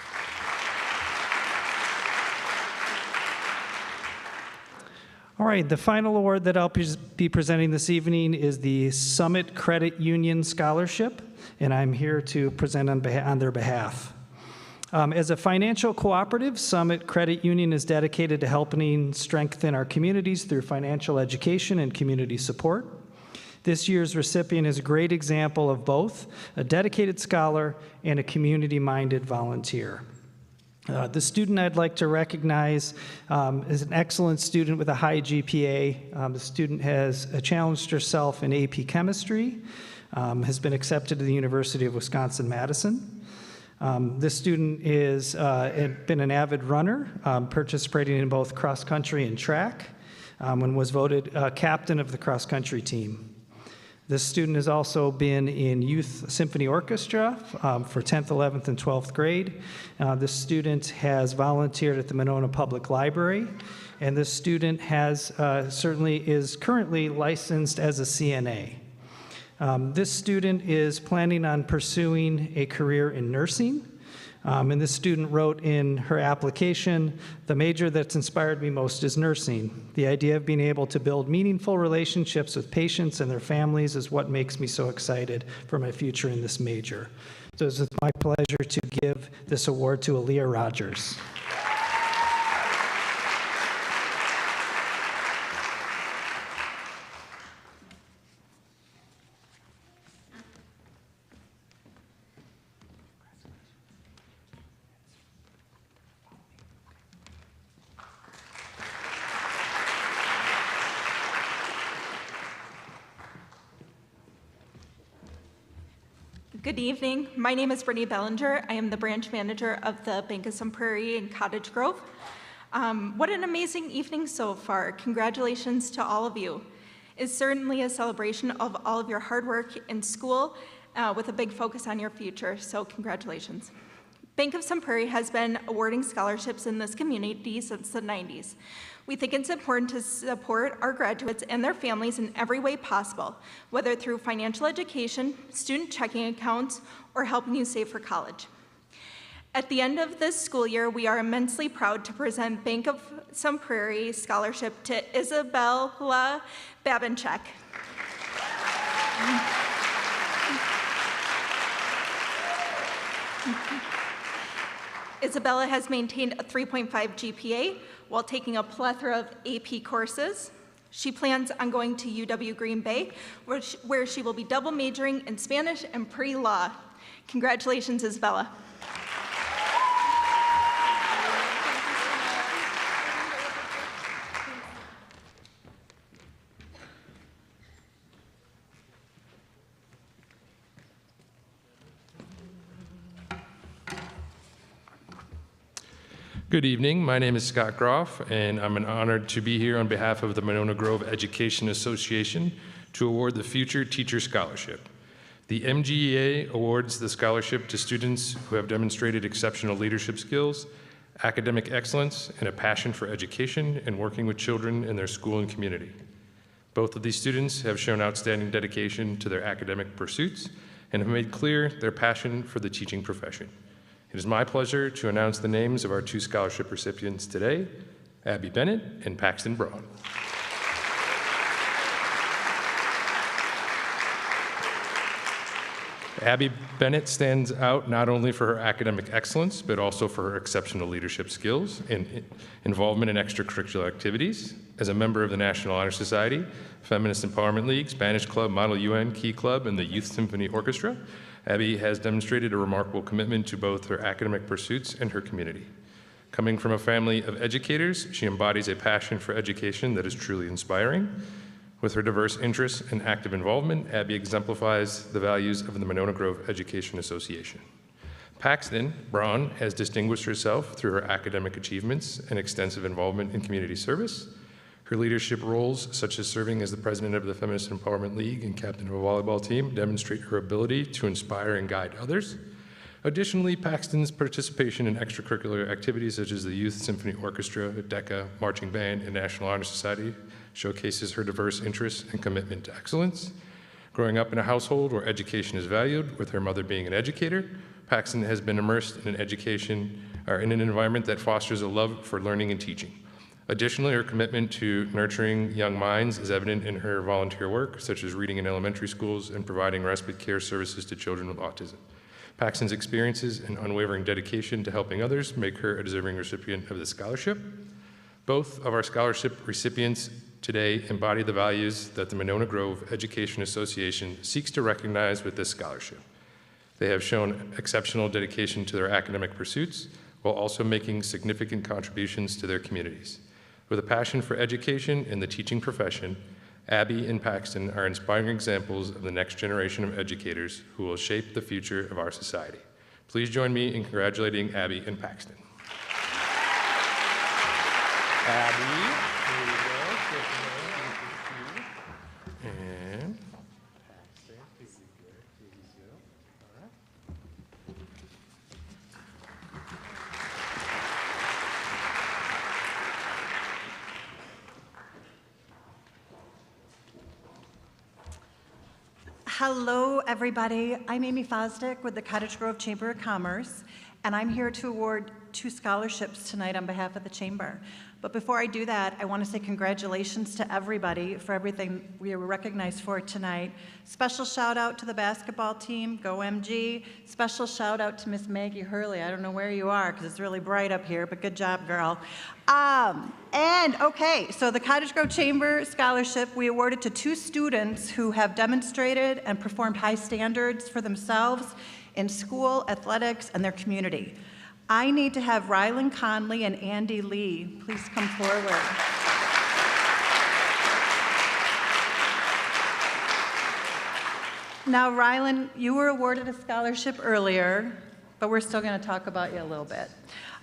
All right, the final award that I'll be presenting this evening is the Summit Credit Union Scholarship, and I'm here to present on their behalf. As a financial cooperative, Summit Credit Union is dedicated to helping strengthen our communities through financial education and community support. This year's recipient is a great example of both a dedicated scholar and a community-minded volunteer. The student I'd like to recognize is an excellent student with a high GPA. The student has challenged herself in AP chemistry, has been accepted to the University of Wisconsin-Madison. This student has been an avid runner, participating in both cross-country and track, and was voted captain of the cross-country team. This student has also been in Youth Symphony Orchestra for 10th, 11th, and 12th grade. This student has volunteered at the Monona Public Library, and this student has is currently licensed as a CNA. This student is planning on pursuing a career in nursing. And this student wrote in her application, "The major that's inspired me most is nursing. The idea of being able to build meaningful relationships with patients and their families is what makes me so excited for my future in this major." So it's my pleasure to give this award to Aaliyah Rogers. Good evening. My name is Brittany Bellinger. I am the branch manager of the Bank of Sun Prairie in Cottage Grove. What an amazing evening so far. Congratulations to all of you. It's certainly a celebration of all of your hard work in school with a big focus on your future, so congratulations. Bank of Sun Prairie has been awarding scholarships in this community since the 90s. We think it's important to support our graduates and their families in every way possible, whether through financial education, student checking accounts, or helping you save for college. At the end of this school year, we are immensely proud to present Bank of Sun Prairie Scholarship to Isabella Babinchek. Isabella has maintained a 3.5 GPA while taking a plethora of AP courses. She plans on going to UW Green Bay, where she will be double majoring in Spanish and pre-law. Congratulations, Isabella. Good evening. My name is Scott Groff, and I'm honored to be here on behalf of the Monona Grove Education Association to award the Future Teacher Scholarship. The MGEA awards the scholarship to students who have demonstrated exceptional leadership skills, academic excellence, and a passion for education and working with children in their school and community. Both of these students have shown outstanding dedication to their academic pursuits and have made clear their passion for the teaching profession. It is my pleasure to announce the names of our two scholarship recipients today, Abby Bennett and Paxton Braun. Abby Bennett stands out not only for her academic excellence, but also for her exceptional leadership skills and involvement in extracurricular activities. As a member of the National Honor Society, Feminist Empowerment League, Spanish Club, Model UN, Key Club, and the Youth Symphony Orchestra, Abby has demonstrated a remarkable commitment to both her academic pursuits and her community. Coming from a family of educators, she embodies a passion for education that is truly inspiring. With her diverse interests and active involvement, Abby exemplifies the values of the Monona Grove Education Association. Paxton Braun has distinguished herself through her academic achievements and extensive involvement in community service. Her leadership roles, such as serving as the president of the Feminist Empowerment League and captain of a volleyball team, demonstrate her ability to inspire and guide others. Additionally, Paxton's participation in extracurricular activities such as the Youth Symphony Orchestra, DECA, Marching Band, and National Honor Society showcases her diverse interests and commitment to excellence. Growing up in a household where education is valued, with her mother being an educator, Paxton has been immersed in in an environment that fosters a love for learning and teaching. Additionally, her commitment to nurturing young minds is evident in her volunteer work, such as reading in elementary schools and providing respite care services to children with autism. Paxton's experiences and unwavering dedication to helping others make her a deserving recipient of the scholarship. Both of our scholarship recipients today embody the values that the Monona Grove Education Association seeks to recognize with this scholarship. They have shown exceptional dedication to their academic pursuits while also making significant contributions to their communities. With a passion for education and the teaching profession, Abby and Paxton are inspiring examples of the next generation of educators who will shape the future of our society. Please join me in congratulating Abby and Paxton. Abby, here you go. And Paxton, here you go. All right. Hello, everybody. I'm Amy Fosdick with the Cottage Grove Chamber of Commerce, and I'm here to award 2 scholarships tonight on behalf of the Chamber. But before I do that, I want to say congratulations to everybody for everything we were recognized for tonight. Special shout out to the basketball team, go MG. Special shout out to Miss Maggie Hurley. I don't know where you are because it's really bright up here, but good job, girl. Okay, so the Cottage Grove Chamber Scholarship, we awarded to 2 students who have demonstrated and performed high standards for themselves in school, athletics, and their community. I need to have Rylan Conley and Andy Lee please come forward. Now, Rylan, you were awarded a scholarship earlier, but we're still going to talk about you a little bit.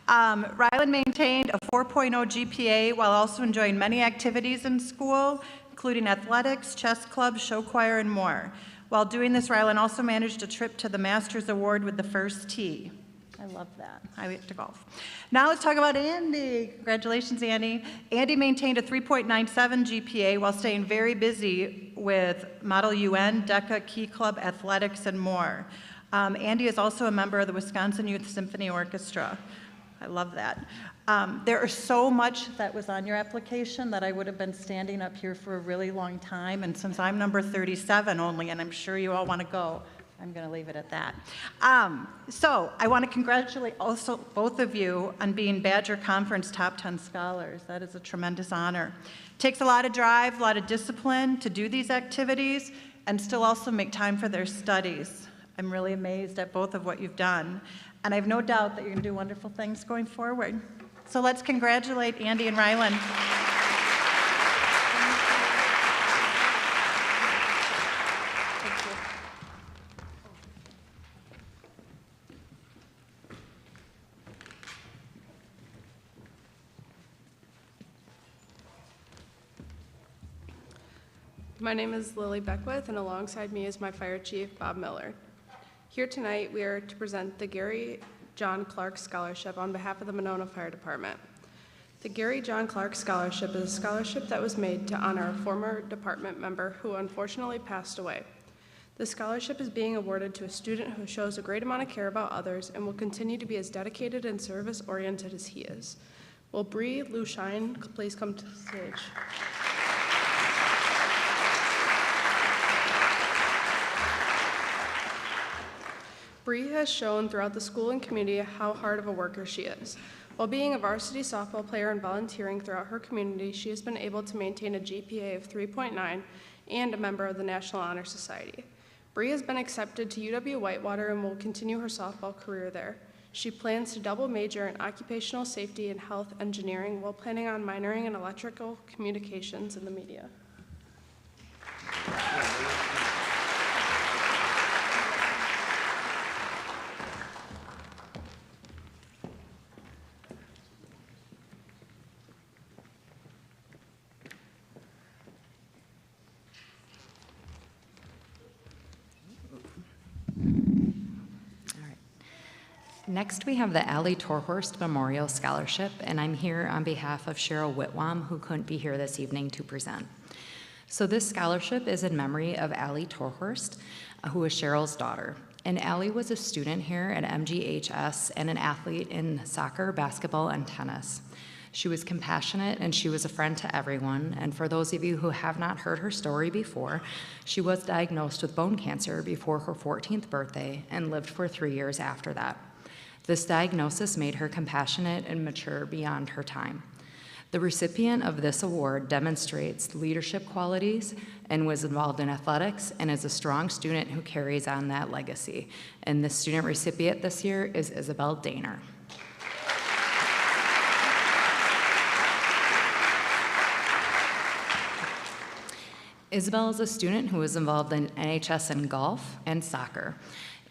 Rylan maintained a 4.0 GPA while also enjoying many activities in school, including athletics, chess club, show choir, and more. While doing this, Rylan also managed a trip to the Masters Award with the first tee. I love that. I like to golf. Now let's talk about Andy. Congratulations, Andy. Andy maintained a 3.97 GPA while staying very busy with Model UN, DECA, Key Club, athletics, and more. Andy is also a member of the Wisconsin Youth Symphony Orchestra. I love that. There are so much that was on your application that I would have been standing up here for a really long time, and since I'm number 37 only, and I'm sure you all want to go, I'm going to leave it at that. So I want to congratulate also both of you on being Badger Conference Top 10 Scholars. That is a tremendous honor. It takes a lot of drive, a lot of discipline to do these activities and still also make time for their studies. I'm really amazed at both of what you've done, and I have no doubt that you're going to do wonderful things going forward. So let's congratulate Andy and Rylan. My name is Lily Beckwith, and alongside me is my fire chief, Bob Miller. Here tonight, we are to present the Gary John Clark Scholarship on behalf of the Monona Fire Department. The Gary John Clark Scholarship is a scholarship that was made to honor a former department member who unfortunately passed away. The scholarship is being awarded to a student who shows a great amount of care about others and will continue to be as dedicated and service-oriented as he is. Will Bree Lushine please come to the stage? Bree has shown throughout the school and community how hard of a worker she is. While being a varsity softball player and volunteering throughout her community, she has been able to maintain a GPA of 3.9 and a member of the National Honor Society. Bree has been accepted to UW-Whitewater and will continue her softball career there. She plans to double major in occupational safety and health engineering while planning on minoring in electrical communications and the media. Next, we have the Allie Torhorst Memorial Scholarship, and I'm here on behalf of Cheryl Whitwam, who couldn't be here this evening to present. So this scholarship is in memory of Allie Torhorst, who was Cheryl's daughter. And Allie was a student here at MGHS and an athlete in soccer, basketball, and tennis. She was compassionate and she was a friend to everyone. And for those of you who have not heard her story before, she was diagnosed with bone cancer before her 14th birthday and lived for 3 years after that. This diagnosis made her compassionate and mature beyond her time. The recipient of this award demonstrates leadership qualities and was involved in athletics and is a strong student who carries on that legacy. And the student recipient this year is Isabel Daner. Isabel is a student who is involved in NHS and golf and soccer.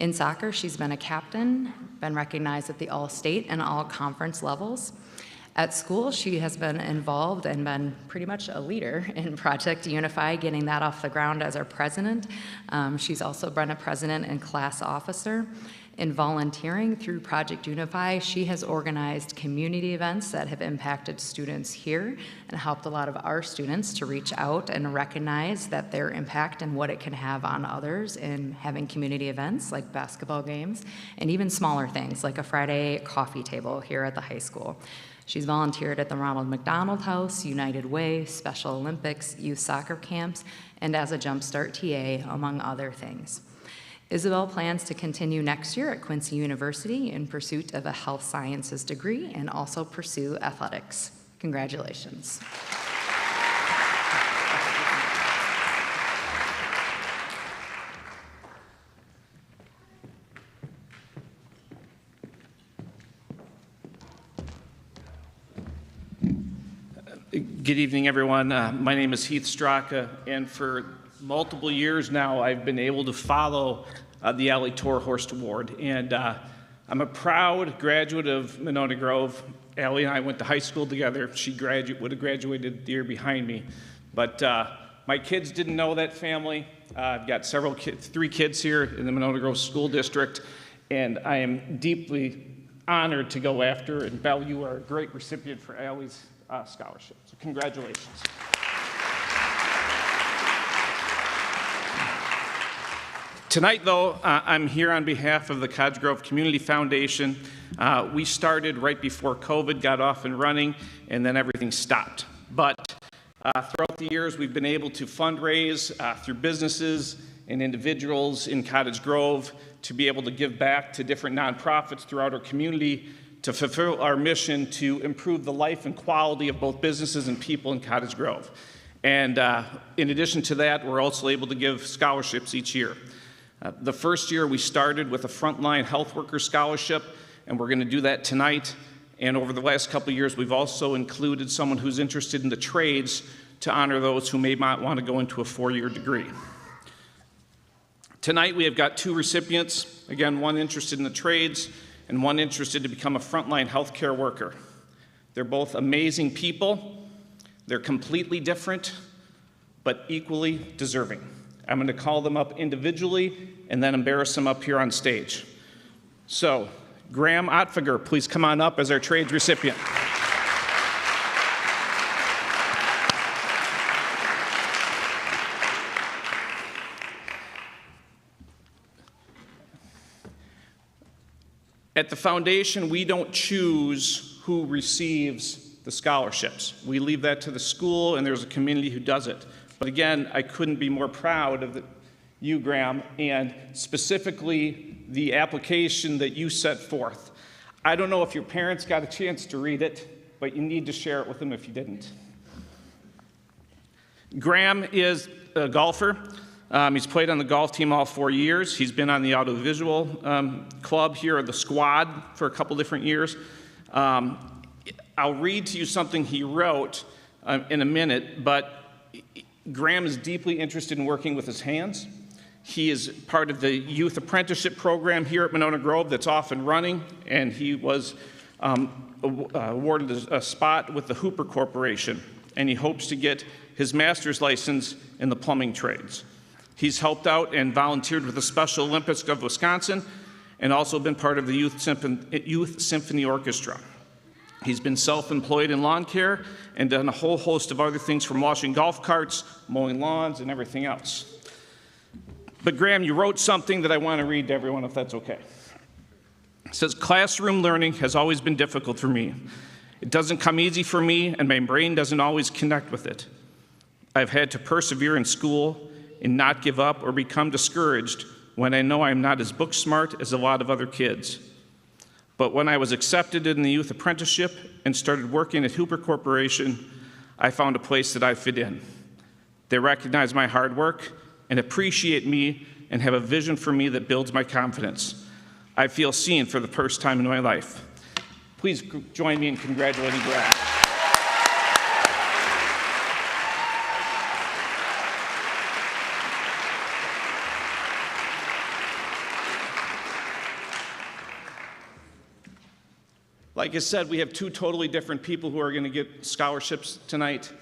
In soccer, she's been a captain, been recognized at the all-state and all-conference levels. At school, she has been involved and been pretty much a leader in Project Unify, getting that off the ground as our president. She's also been a president and class officer. In volunteering through Project Unify, she has organized community events that have impacted students here and helped a lot of our students to reach out and recognize that their impact and what it can have on others in having community events like basketball games and even smaller things like a Friday coffee table here at the high school. She's volunteered at the Ronald McDonald House, United Way, Special Olympics, youth soccer camps, and as a Jumpstart TA, among other things. Isabel plans to continue next year at Quincy University in pursuit of a health sciences degree and also pursue athletics. Congratulations. Good evening, everyone. My name is Heath Straka, and for multiple years now, I've been able to follow the Allie Torhorst Award. And I'm a proud graduate of Monona Grove. Allie and I went to high school together. She would have graduated the year behind me. But my kids didn't know that family. I've got three kids here in the Monona Grove School District, and I am deeply honored to go after, and Belle, you are a great recipient for Allie's scholarship. So congratulations. Tonight, though, I'm here on behalf of the Cottage Grove Community Foundation. We started right before COVID got off and running, and then everything stopped. But throughout the years, we've been able to fundraise through businesses and individuals in Cottage Grove to be able to give back to different nonprofits throughout our community to fulfill our mission to improve the life and quality of both businesses and people in Cottage Grove. And in addition to that, we're also able to give scholarships each year. The first year we started with a frontline health worker scholarship, and we're going to do that tonight. And over the last couple of years, we've also included someone who's interested in the trades to honor those who may not want to go into a 4-year degree. Tonight we have got 2 recipients, again, one interested in the trades and one interested to become a frontline healthcare worker. They're both amazing people. They're completely different, but equally deserving. I'm going to call them up individually and then embarrass them up here on stage. So, Graham Ottfiger, please come on up as our trades recipient. At the foundation, we don't choose who receives the scholarships. We leave that to the school, and there's a community who does it. But again, I couldn't be more proud of you, Graham, and specifically the application that you set forth. I don't know if your parents got a chance to read it, but you need to share it with them if you didn't. Graham is a golfer. He's played on the golf team all 4 years. He's been on the audiovisual club here, or the squad, for a couple different years. I'll read to you something he wrote in a minute, but Graham is deeply interested in working with his hands. He is part of the youth apprenticeship program here at Monona Grove that's off and running, and he was awarded a spot with the Hooper Corporation, and he hopes to get his master's license in the plumbing trades. He's helped out and volunteered with the Special Olympics of Wisconsin and also been part of the Youth Symphony Orchestra. He's been self-employed in lawn care and done a whole host of other things, from washing golf carts, mowing lawns, and everything else. But Graham, you wrote something that I want to read to everyone, if that's okay. It says, "Classroom learning has always been difficult for me. It doesn't come easy for me, and my brain doesn't always connect with it. I've had to persevere in school and not give up or become discouraged when I know I'm not as book smart as a lot of other kids. But when I was accepted in the youth apprenticeship and started working at Hooper Corporation, I found a place that I fit in. They recognize my hard work and appreciate me and have a vision for me that builds my confidence. I feel seen for the first time in my life." Please join me in congratulating Graham. Like I said, we have 2 totally different people who are going to get scholarships tonight,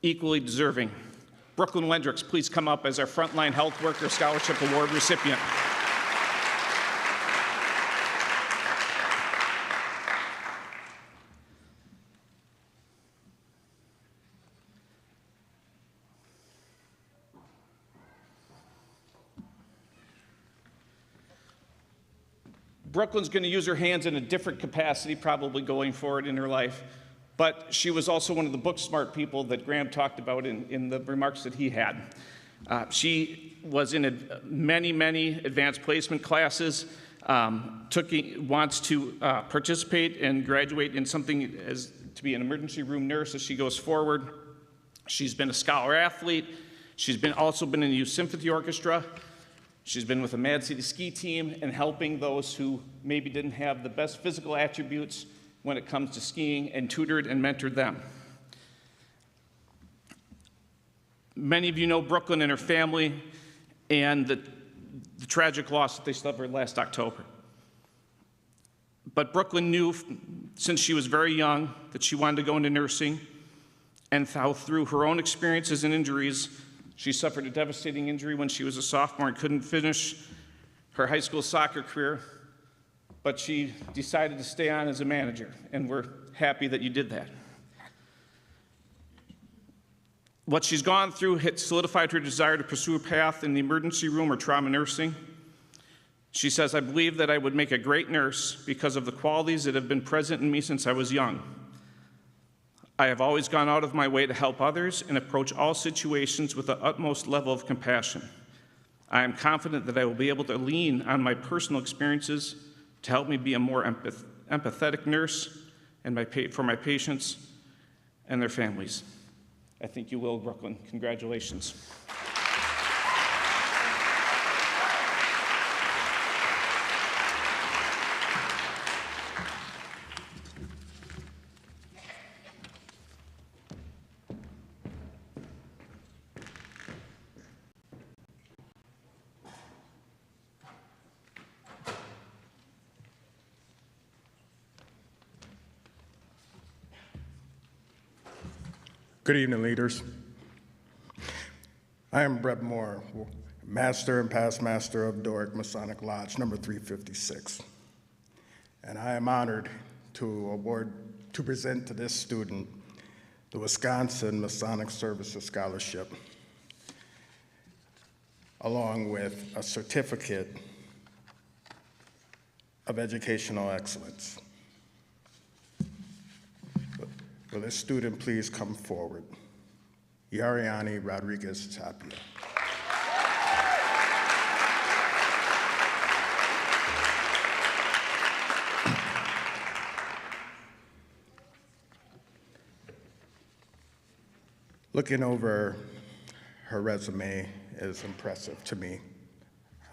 equally deserving. Brooklyn Wendricks, please come up as our Frontline Health Worker Scholarship Award recipient. Brooklyn's going to use her hands in a different capacity, probably going forward in her life, but she was also one of the book smart people that Graham talked about in the remarks that he had. She was in many advanced placement classes, wants to participate and graduate in something as to be an emergency room nurse as she goes forward. She's been a scholar athlete. She's also been in the Youth Symphony Orchestra. She's been with the Mad City Ski Team and helping those who maybe didn't have the best physical attributes when it comes to skiing, and tutored and mentored them. Many of you know Brooklyn and her family and the tragic loss that they suffered last October. But Brooklyn knew since she was very young that she wanted to go into nursing, and through her own experiences and injuries, she suffered a devastating injury when she was a sophomore and couldn't finish her high school soccer career, but she decided to stay on as a manager, and we're happy that you did that. What she's gone through has solidified her desire to pursue a path in the emergency room or trauma nursing. She says, "I believe that I would make a great nurse because of the qualities that have been present in me since I was young. I have always gone out of my way to help others and approach all situations with the utmost level of compassion. I am confident that I will be able to lean on my personal experiences to help me be a more empathetic nurse and for my patients and their families." I think you will, Brooklyn. Congratulations. Good evening, leaders. I am Brett Moore, Master and Past Master of Doric Masonic Lodge, number 356. And I am honored to present to this student the Wisconsin Masonic Services Scholarship, along with a certificate of educational excellence. Will this student please come forward? Yariani Rodriguez Tapia. Looking over her resume is impressive to me.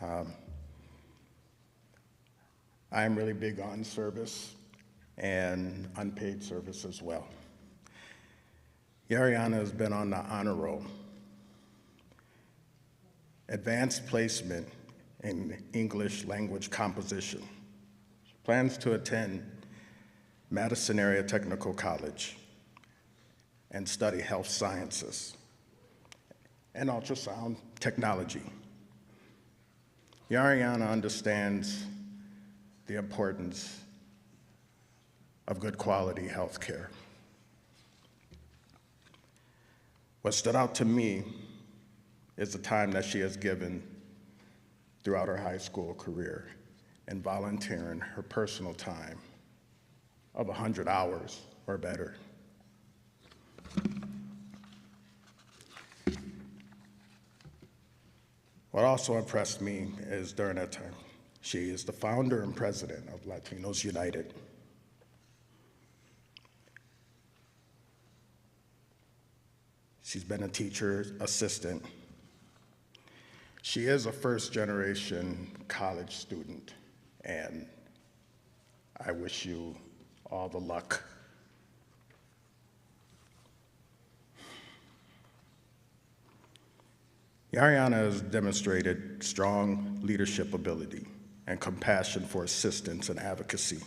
I am really big on service and unpaid service as well. Yariana has been on the honor roll, advanced placement in English language composition. She plans to attend Madison Area Technical College and study health sciences and ultrasound technology. Yariana understands the importance of good quality health care. What stood out to me is the time that she has given throughout her high school career in volunteering her personal time of 100 hours or better. What also impressed me is during that time, she is the founder and president of Latinos United. She's been a teacher assistant. She is a first-generation college student, and I wish you all the luck. Yariana has demonstrated strong leadership ability and compassion for assistance and advocacy,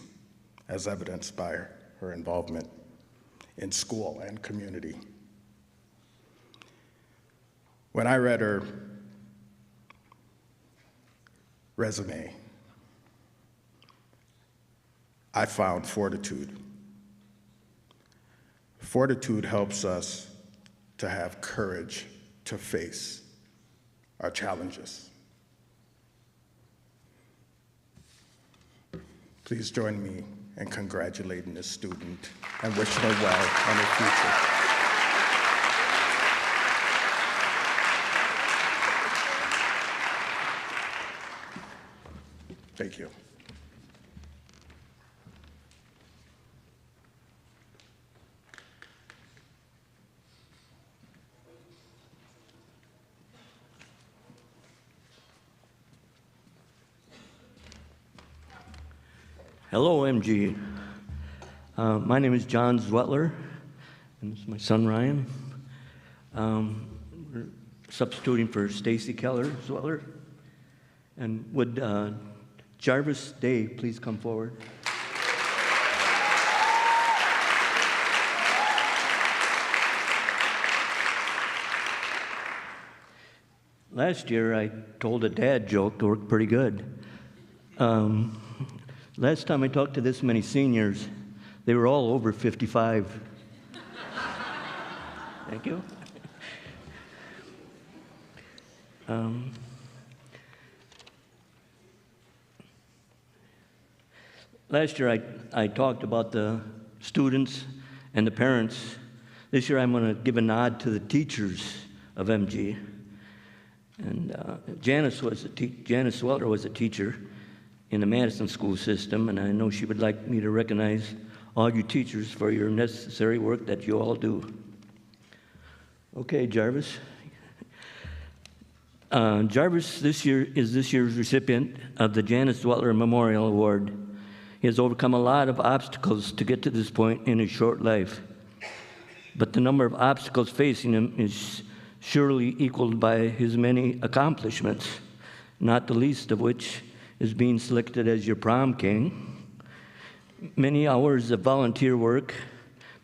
as evidenced by her involvement in school and community. When I read her resume, I found fortitude. Fortitude helps us to have courage to face our challenges. Please join me in congratulating this student and wishing her well on her future. Thank you. Hello, MG. My name is John Zwetler, and this is my son, Ryan. substituting for Stacy Keller-Zweller. And would Jarvis Day please come forward? Last year, I told a dad joke that worked pretty good. Last time I talked to this many seniors, they were all over 55. Thank you. Last year, I talked about the students and the parents. This year, I'm going to give a nod to the teachers of MG. And Janice Welter was a teacher in the Madison school system, and I know she would like me to recognize all you teachers for your necessary work that you all do. Okay, Jarvis. Jarvis this year's recipient of the Janice Welter Memorial Award. He has overcome a lot of obstacles to get to this point in his short life. But the number of obstacles facing him is surely equaled by his many accomplishments, not the least of which is being selected as your prom king. Many hours of volunteer work,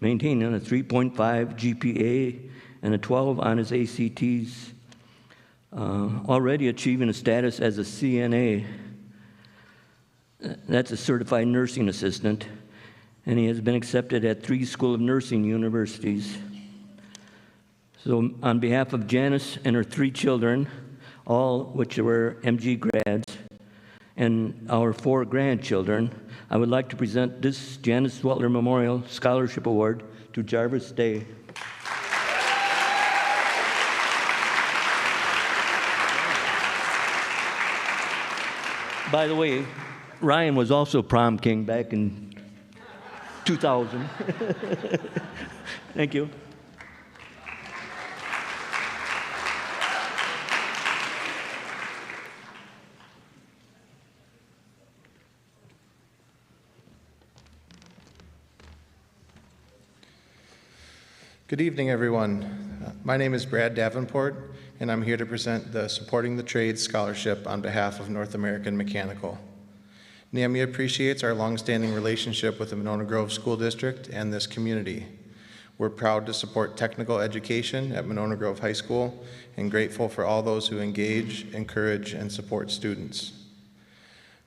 maintaining a 3.5 GPA and a 12 on his ACTs, already achieving a status as a CNA. That's a certified nursing assistant, and he has been accepted at 3 School of Nursing universities. So on behalf of Janice and her 3 children, all which were MG grads, and our 4 grandchildren, I would like to present this Janice Welter Memorial Scholarship Award to Jarvis Day. By the way, Ryan was also prom king back in 2000. Thank you. Good evening, everyone. My name is Brad Davenport, and I'm here to present the Supporting the Trades Scholarship on behalf of North American Mechanical. NAMI appreciates our longstanding relationship with the Monona Grove School District and this community. We're proud to support technical education at Monona Grove High School and grateful for all those who engage, encourage, and support students.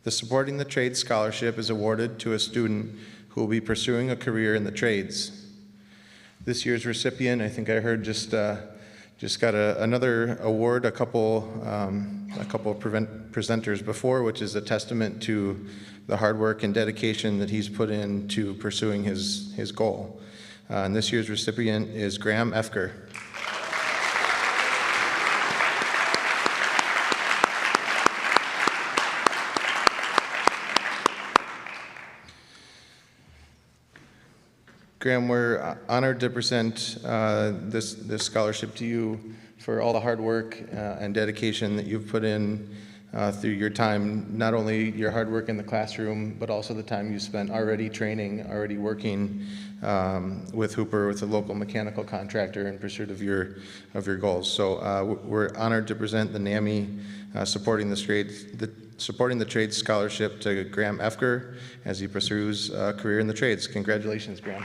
The Supporting the Trades Scholarship is awarded to a student who will be pursuing a career in the trades. This year's recipient, I think I heard just got another award a couple presenters before, which is a testament to the hard work and dedication that he's put into pursuing his goal. And this year's recipient is Graham Efker. Graham, we're honored to present this scholarship to you for all the hard work and dedication that you've put in through your time, not only your hard work in the classroom, but also the time you spent already training, already working with Hooper, with a local mechanical contractor in pursuit of your goals. So we're honored to present the NAMI Supporting the Trades Scholarship to Graham Efker as he pursues a career in the trades. Congratulations, Graham.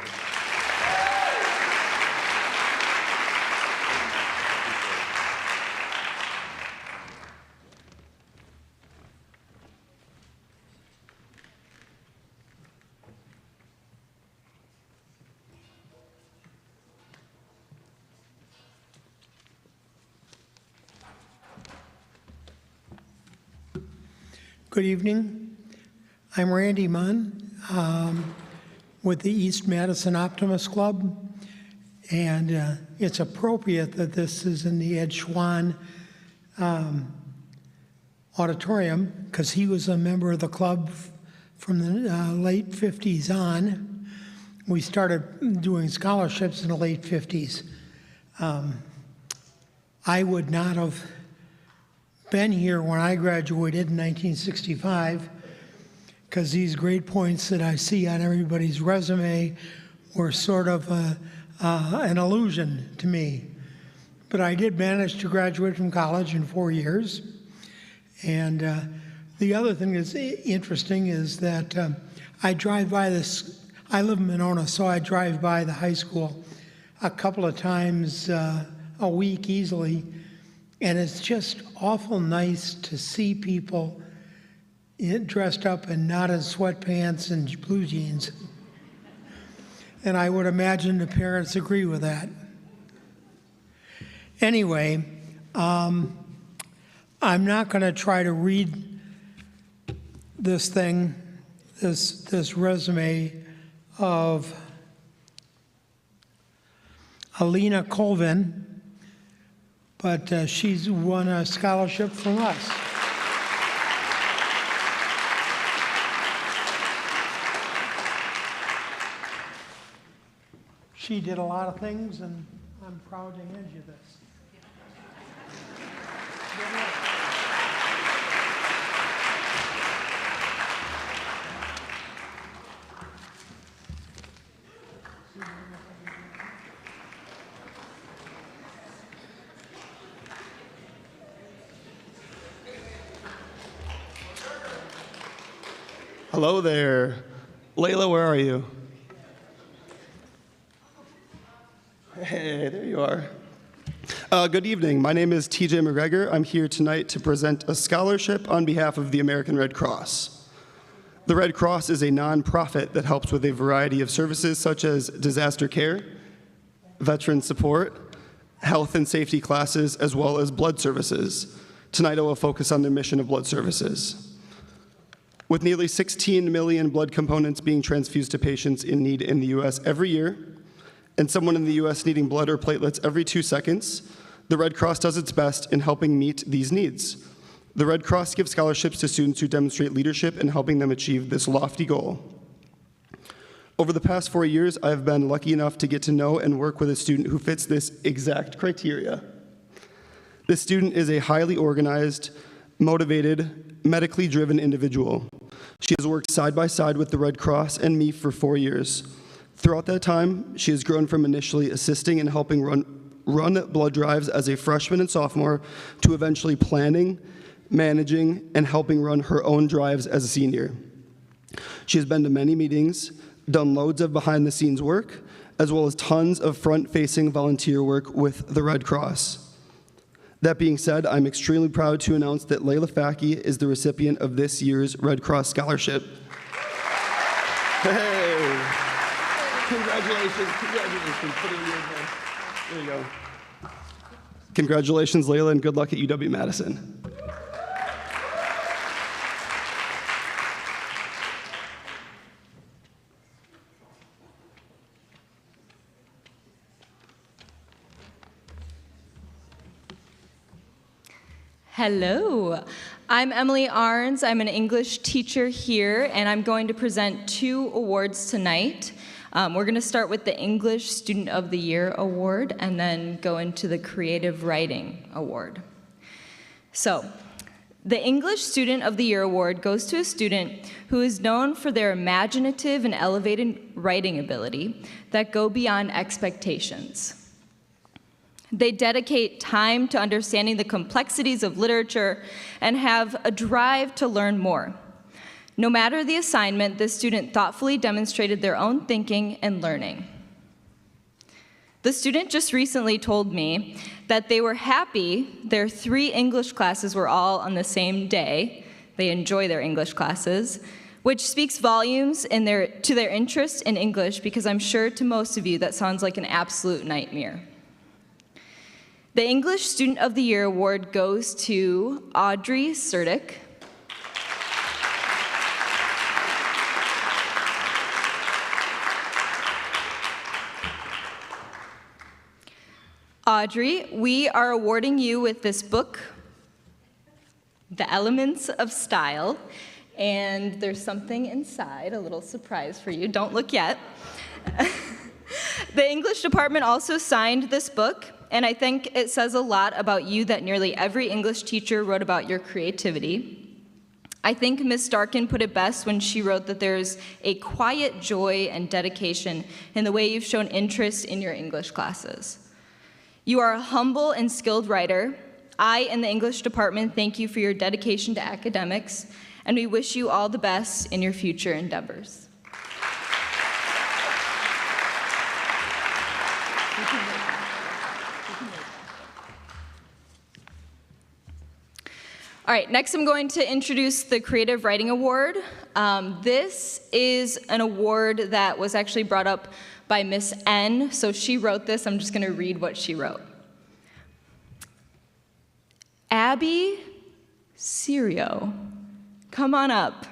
Good evening. I'm Randy Munn with the East Madison Optimist Club, and it's appropriate that this is in the Ed Schwann auditorium because he was a member of the club from the late 50s on. We started doing scholarships in the late 50s. I would not have been here when I graduated in 1965 because these grade points that I see on everybody's resume were sort of an illusion to me. but I did manage to graduate from college in 4 years. And the other thing that's interesting is that I drive by this, I live in Monona, so I drive by the high school a couple of times a week easily, and it's just awful nice to see people dressed up and not in sweatpants and blue jeans. And I would imagine the parents agree with that. Anyway, I'm not going to try to read this thing, this resume of Alina Colvin, but she's won a scholarship from us. She did a lot of things, and I'm proud to hand you this. Hello there. Layla, where are you? Hey, there you are. Good evening. My name is TJ McGregor. I'm here tonight to present a scholarship on behalf of the American Red Cross. The Red Cross is a nonprofit that helps with a variety of services such as disaster care, veteran support, health and safety classes, as well as blood services. Tonight I will focus on their mission of blood services. With nearly 16 million blood components being transfused to patients in need in the U.S. every year, and someone in the U.S. needing blood or platelets every 2 seconds, the Red Cross does its best in helping meet these needs. The Red Cross gives scholarships to students who demonstrate leadership in helping them achieve this lofty goal. Over the past 4 years, I have been lucky enough to get to know and work with a student who fits this exact criteria. This student is a highly organized, motivated, medically driven individual. She has worked side by side with the Red Cross and me for 4 years. Throughout that time, she has grown from initially assisting and helping run blood drives as a freshman and sophomore to eventually planning, managing, and helping run her own drives as a senior. She has been to many meetings, done loads of behind-the-scenes work, as well as tons of front-facing volunteer work with the Red Cross. That being said, I'm extremely proud to announce that Layla Faki is the recipient of this year's Red Cross Scholarship. Hey! Congratulations, congratulations. Put it in your hand. There you go. Congratulations, Layla, and good luck at UW-Madison. Hello, I'm Emily Arns. I'm an English teacher here, and I'm going to present 2 awards tonight. We're going to start with the English Student of the Year Award and then go into the Creative Writing Award. So, the English Student of the Year Award goes to a student who is known for their imaginative and elevated writing ability that go beyond expectations. They dedicate time to understanding the complexities of literature and have a drive to learn more. No matter the assignment, this student thoughtfully demonstrated their own thinking and learning. The student just recently told me that they were happy their 3 English classes were all on the same day. They enjoy their English classes, which speaks volumes to their interest in English, because I'm sure to most of you that sounds like an absolute nightmare. The English Student of the Year Award goes to Audrey Sertic. Audrey, we are awarding you with this book, The Elements of Style, and there's something inside, a little surprise for you. Don't look yet. The English department also signed this book, and I think it says a lot about you that nearly every English teacher wrote about your creativity. I think Ms. Starkin put it best when she wrote that there's a quiet joy and dedication in the way you've shown interest in your English classes. You are a humble and skilled writer. I and the English department thank you for your dedication to academics, and we wish you all the best in your future endeavors. All right, next I'm going to introduce the Creative Writing Award. This is an award that was actually brought up by Miss N. So she wrote this. I'm just going to read what she wrote. Abby Serio, come on up.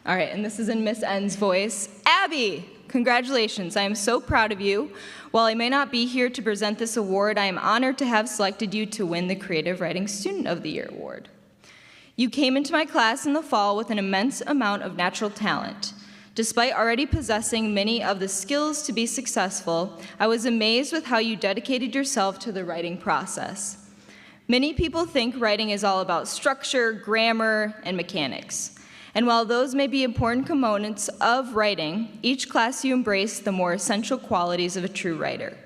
All right, and this is in Miss N's voice. Abby, congratulations. I am so proud of you. While I may not be here to present this award, I am honored to have selected you to win the Creative Writing Student of the Year award. You came into my class in the fall with an immense amount of natural talent. Despite already possessing many of the skills to be successful, I was amazed with how you dedicated yourself to the writing process. Many people think writing is all about structure, grammar, and mechanics. And while those may be important components of writing, each class you embrace the more essential qualities of a true writer.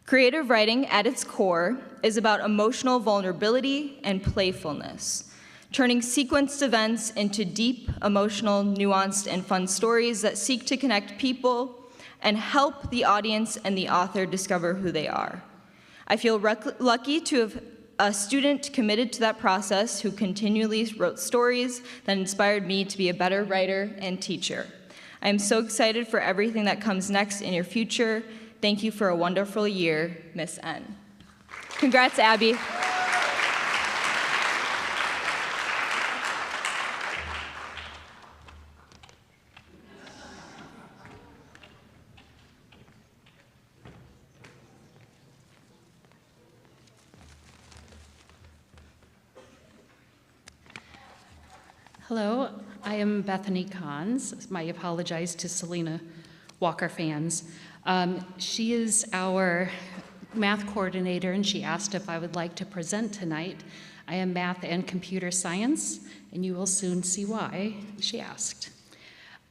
Creative writing, at its core, is about emotional vulnerability and playfulness, turning sequenced events into deep, emotional, nuanced, and fun stories that seek to connect people and help the audience and the author discover who they are. I feel lucky to have a student committed to that process who continually wrote stories that inspired me to be a better writer and teacher. I am so excited for everything that comes next in your future. Thank you for a wonderful year, Miss N. Congrats, Abby. Hello, I am Bethany Kahns. I apologize to Selena Walker fans. She is our math coordinator, and she asked if I would like to present tonight. I am math and computer science, and you will soon see why she asked.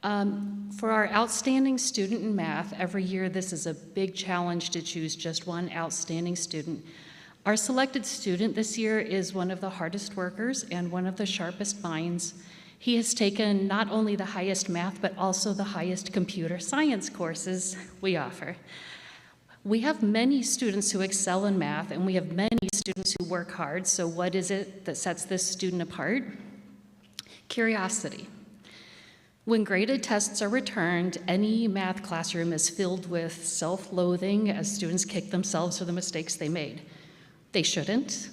For our outstanding student in math, every year this is a big challenge to choose just one outstanding student. Our selected student this year is one of the hardest workers and one of the sharpest minds. He has taken not only the highest math, but also the highest computer science courses we offer. We have many students who excel in math, and we have many students who work hard. So what is it that sets this student apart? Curiosity. When graded tests are returned, any math classroom is filled with self-loathing as students kick themselves for the mistakes they made. They shouldn't.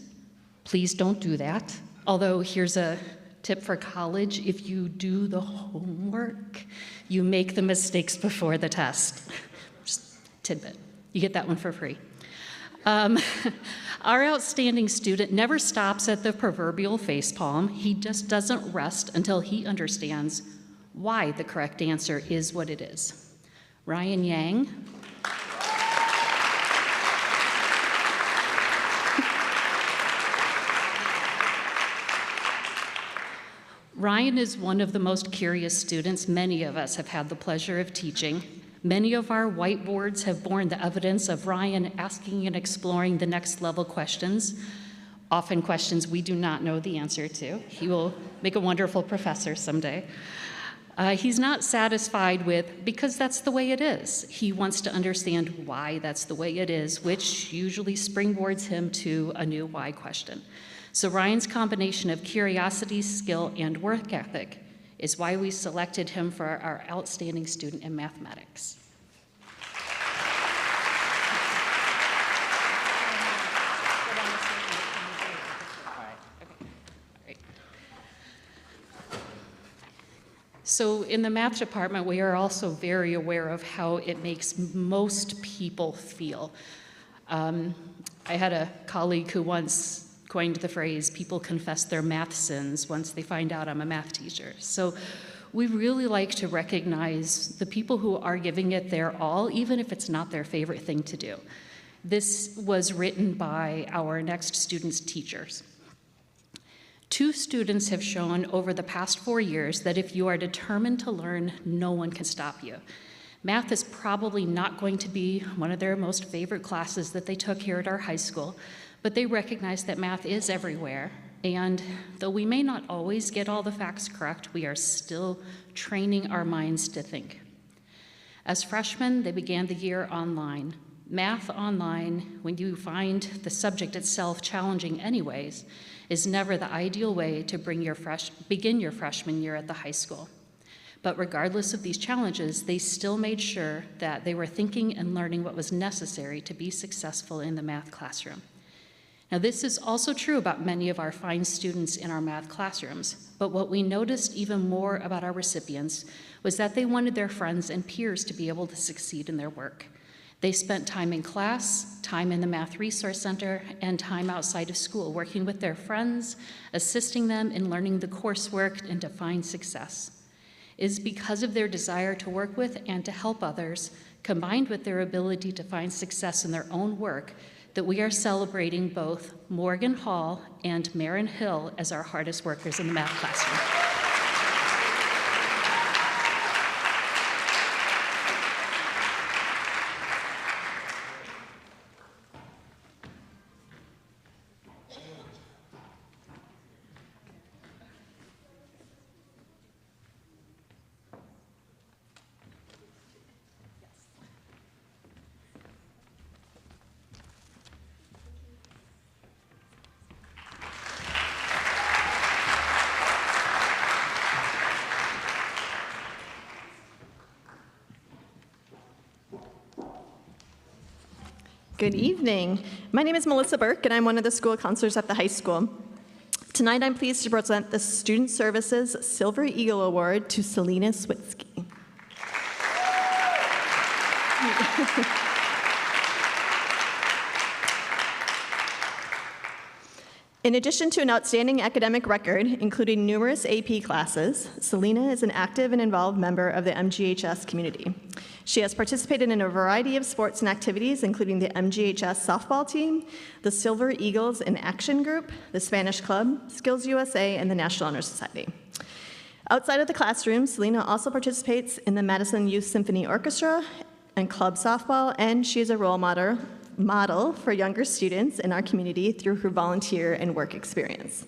Please don't do that. Although here's a tip for college: if you do the homework, you make the mistakes before the test. Just tidbit. You get that one for free. Our outstanding student never stops at the proverbial facepalm. He just doesn't rest until he understands why the correct answer is what it is. Ryan Yang. Ryan is one of the most curious students many of us have had the pleasure of teaching. Many of our whiteboards have borne the evidence of Ryan asking and exploring the next level questions, often questions we do not know the answer to. He will make a wonderful professor someday. He's not satisfied with, because that's the way it is. He wants to understand why that's the way it is, which usually springboards him to a new why question. So Ryan's combination of curiosity, skill, and work ethic is why we selected him for our outstanding student in mathematics. So in the math department, we are also very aware of how it makes most people feel. I had a colleague who once coined the phrase, people confess their math sins once they find out I'm a math teacher. So we really like to recognize the people who are giving it their all, even if it's not their favorite thing to do. This was written by our next students' teachers. 2 students have shown over the past 4 years that if you are determined to learn, no one can stop you. Math is probably not going to be one of their most favorite classes that they took here at our high school, but they recognize that math is everywhere. And though we may not always get all the facts correct, we are still training our minds to think. As freshmen, they began the year online. Math online, when you find the subject itself challenging anyways, is never the ideal way to begin your freshman year at the high school. But regardless of these challenges, they still made sure that they were thinking and learning what was necessary to be successful in the math classroom. Now, this is also true about many of our fine students in our math classrooms, but what we noticed even more about our recipients was that they wanted their friends and peers to be able to succeed in their work. They spent time in class, time in the Math Resource Center, and time outside of school working with their friends, assisting them in learning the coursework and to find success. It is because of their desire to work with and to help others, combined with their ability to find success in their own work, that we are celebrating both Morgan Hall and Marin Hill as our hardest workers in the math classroom. Good evening. My name is Melissa Burke, and I'm one of the school counselors at the high school. Tonight, I'm pleased to present the Student Services Silver Eagle Award to Selena Switsky. In addition to an outstanding academic record, including numerous AP classes, Selena is an active and involved member of the MGHS community. She has participated in a variety of sports and activities, including the MGHS softball team, the Silver Eagles in Action Group, the Spanish Club, Skills USA, and the National Honor Society. Outside of the classroom, Selena also participates in the Madison Youth Symphony Orchestra and club softball, and she is a role model for younger students in our community through her volunteer and work experience.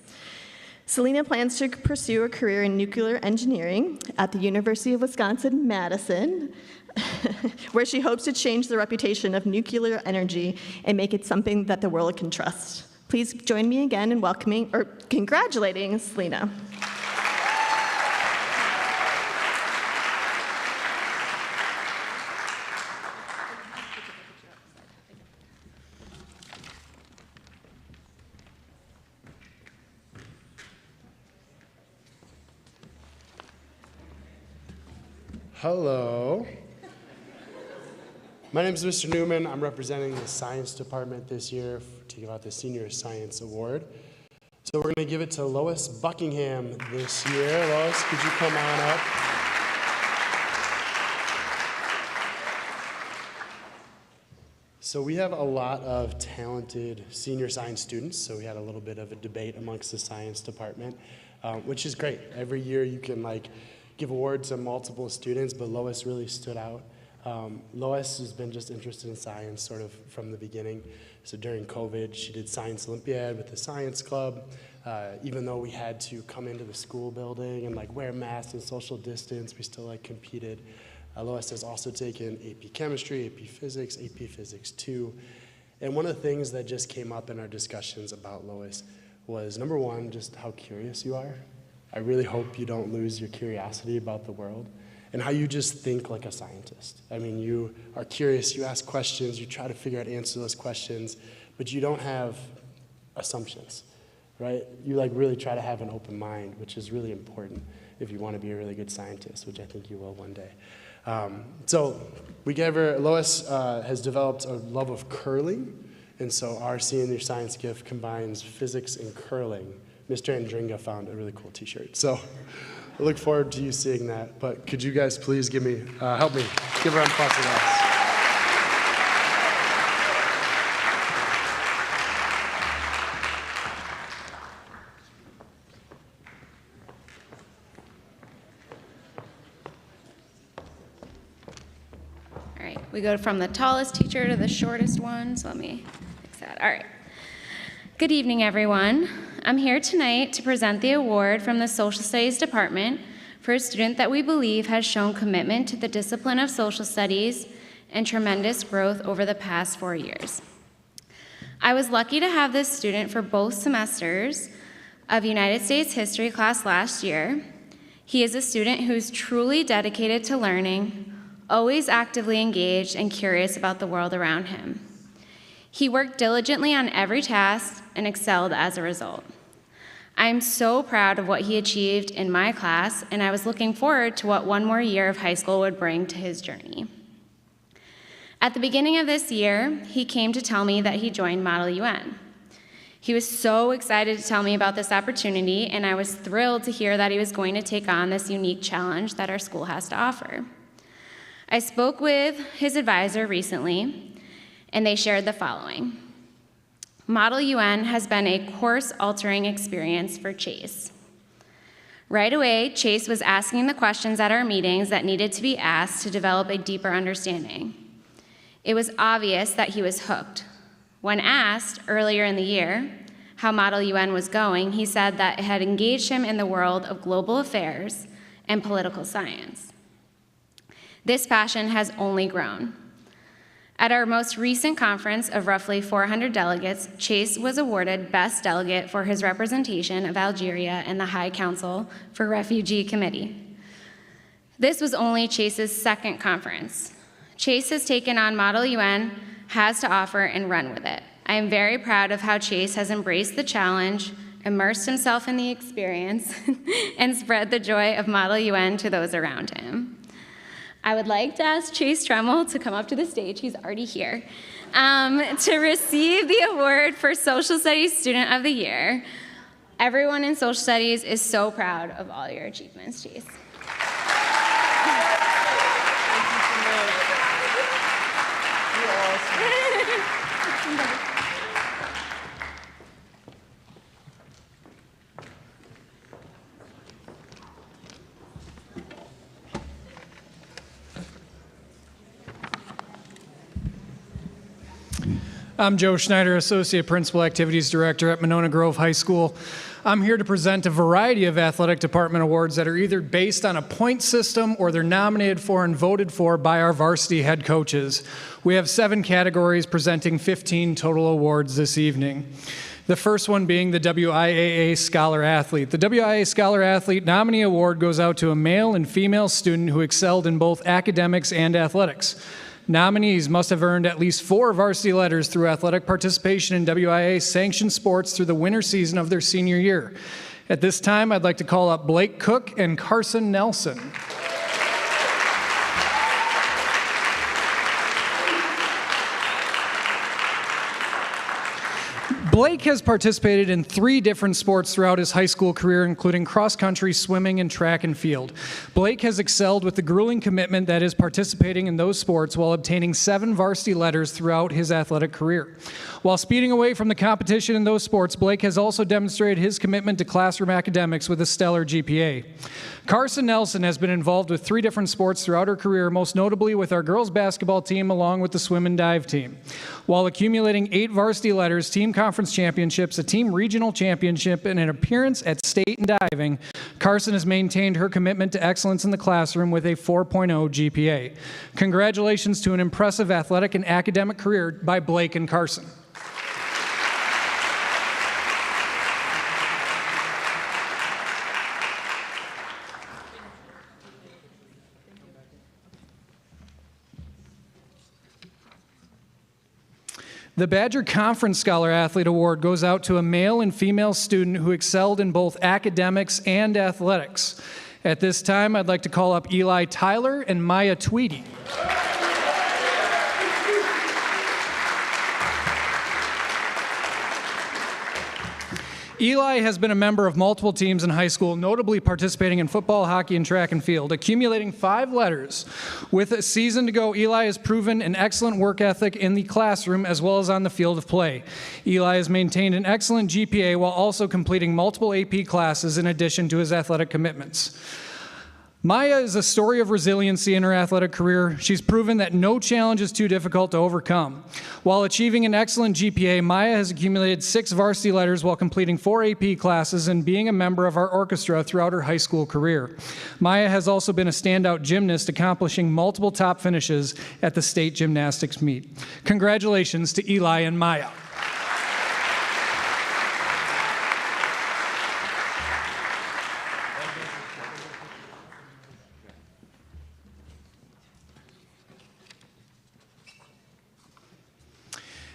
Selena plans to pursue a career in nuclear engineering at the University of Wisconsin-Madison, where she hopes to change the reputation of nuclear energy and make it something that the world can trust. Please join me again in congratulating Selena. Hello. My name is Mr. Newman. I'm representing the science department this year to give out the Senior Science Award. So we're going to give it to Lois Buckingham this year. Lois, could you come on up? So we have a lot of talented senior science students, so we had a little bit of a debate amongst the science department, which is great. Every year you can give awards to multiple students, but Lois really stood out. Lois has been just interested in science sort of from the beginning. So during COVID, she did Science Olympiad with the Science Club. Even though we had to come into the school building and wear masks and social distance, we still competed. Lois has also taken AP Chemistry, AP Physics, AP Physics 2. And one of the things that just came up in our discussions about Lois was, number one, just how curious you are. I really hope you don't lose your curiosity about the world and how you just think like a scientist. I mean, you are curious, you ask questions, you try to figure out answer to those questions, but you don't have assumptions, right? You really try to have an open mind, which is really important if you want to be a really good scientist, which I think you will one day. So Lois has developed a love of curling, and so our senior science gift combines physics and curling. Mr. Andringa found a really cool t-shirt. So I look forward to you seeing that. But could you guys please help me give a round of applause for Lois. We go from the tallest teacher to the shortest one, so let me fix that. All right. Good evening, everyone. I'm here tonight to present the award from the Social Studies Department for a student that we believe has shown commitment to the discipline of social studies and tremendous growth over the past 4 years. I was lucky to have this student for both semesters of United States History class last year. He is a student who's truly dedicated to learning, always actively engaged and curious about the world around him. He worked diligently on every task and excelled as a result. I am so proud of what he achieved in my class, and I was looking forward to what one more year of high school would bring to his journey. At the beginning of this year, he came to tell me that he joined Model UN. He was so excited to tell me about this opportunity, and I was thrilled to hear that he was going to take on this unique challenge that our school has to offer. I spoke with his advisor recently, and they shared the following. Model UN has been a course-altering experience for Chase. Right away, Chase was asking the questions at our meetings that needed to be asked to develop a deeper understanding. It was obvious that he was hooked. When asked earlier in the year how Model UN was going, he said that it had engaged him in the world of global affairs and political science. This passion has only grown. At our most recent conference of roughly 400 delegates, Chase was awarded Best Delegate for his representation of Algeria in the High Council for Refugee Committee. This was only Chase's second conference. Chase has taken on Model UN has to offer and run with it. I am very proud of how Chase has embraced the challenge, immersed himself in the experience, and spread the joy of Model UN to those around him. I would like to ask Chase Tremmel to come up to the stage, he's already here, to receive the award for Social Studies Student of the Year. Everyone in Social Studies is so proud of all your achievements, Chase. I'm Joe Schneider, Associate Principal Activities Director at Monona Grove High School. I'm here to present a variety of athletic department awards that are either based on a point system or they're nominated for and voted for by our varsity head coaches. We have 7 categories presenting 15 total awards this evening. The first one being the WIAA Scholar Athlete. The WIAA Scholar Athlete Nominee Award goes out to a male and female student who excelled in both academics and athletics. Nominees must have earned at least 4 varsity letters through athletic participation in WIA sanctioned sports through the winter season of their senior year. At this time, I'd like to call up Blake Cook and Carson Nelson. Blake has participated in 3 different sports throughout his high school career, including cross-country, swimming, and track and field. Blake has excelled with the grueling commitment that is participating in those sports while obtaining 7 varsity letters throughout his athletic career. While speeding away from the competition in those sports, Blake has also demonstrated his commitment to classroom academics with a stellar GPA. Carson Nelson has been involved with 3 different sports throughout her career, most notably with our girls basketball team along with the swim and dive team. While accumulating 8 varsity letters, team conference championships, a team regional championship, and an appearance at state and diving, Carson has maintained her commitment to excellence in the classroom with a 4.0 GPA. Congratulations to an impressive athletic and academic career by Blake and Carson. The Badger Conference Scholar Athlete Award goes out to a male and female student who excelled in both academics and athletics. At this time, I'd like to call up Eli Tyler and Maya Tweedy. Eli has been a member of multiple teams in high school, notably participating in football, hockey, and track and field, accumulating 5 letters. With a season to go, Eli has proven an excellent work ethic in the classroom as well as on the field of play. Eli has maintained an excellent GPA while also completing multiple AP classes in addition to his athletic commitments. Maya is a story of resiliency in her athletic career. She's proven that no challenge is too difficult to overcome. While achieving an excellent GPA, Maya has accumulated 6 varsity letters while completing 4 AP classes and being a member of our orchestra throughout her high school career. Maya has also been a standout gymnast, accomplishing multiple top finishes at the state gymnastics meet. Congratulations to Eli and Maya.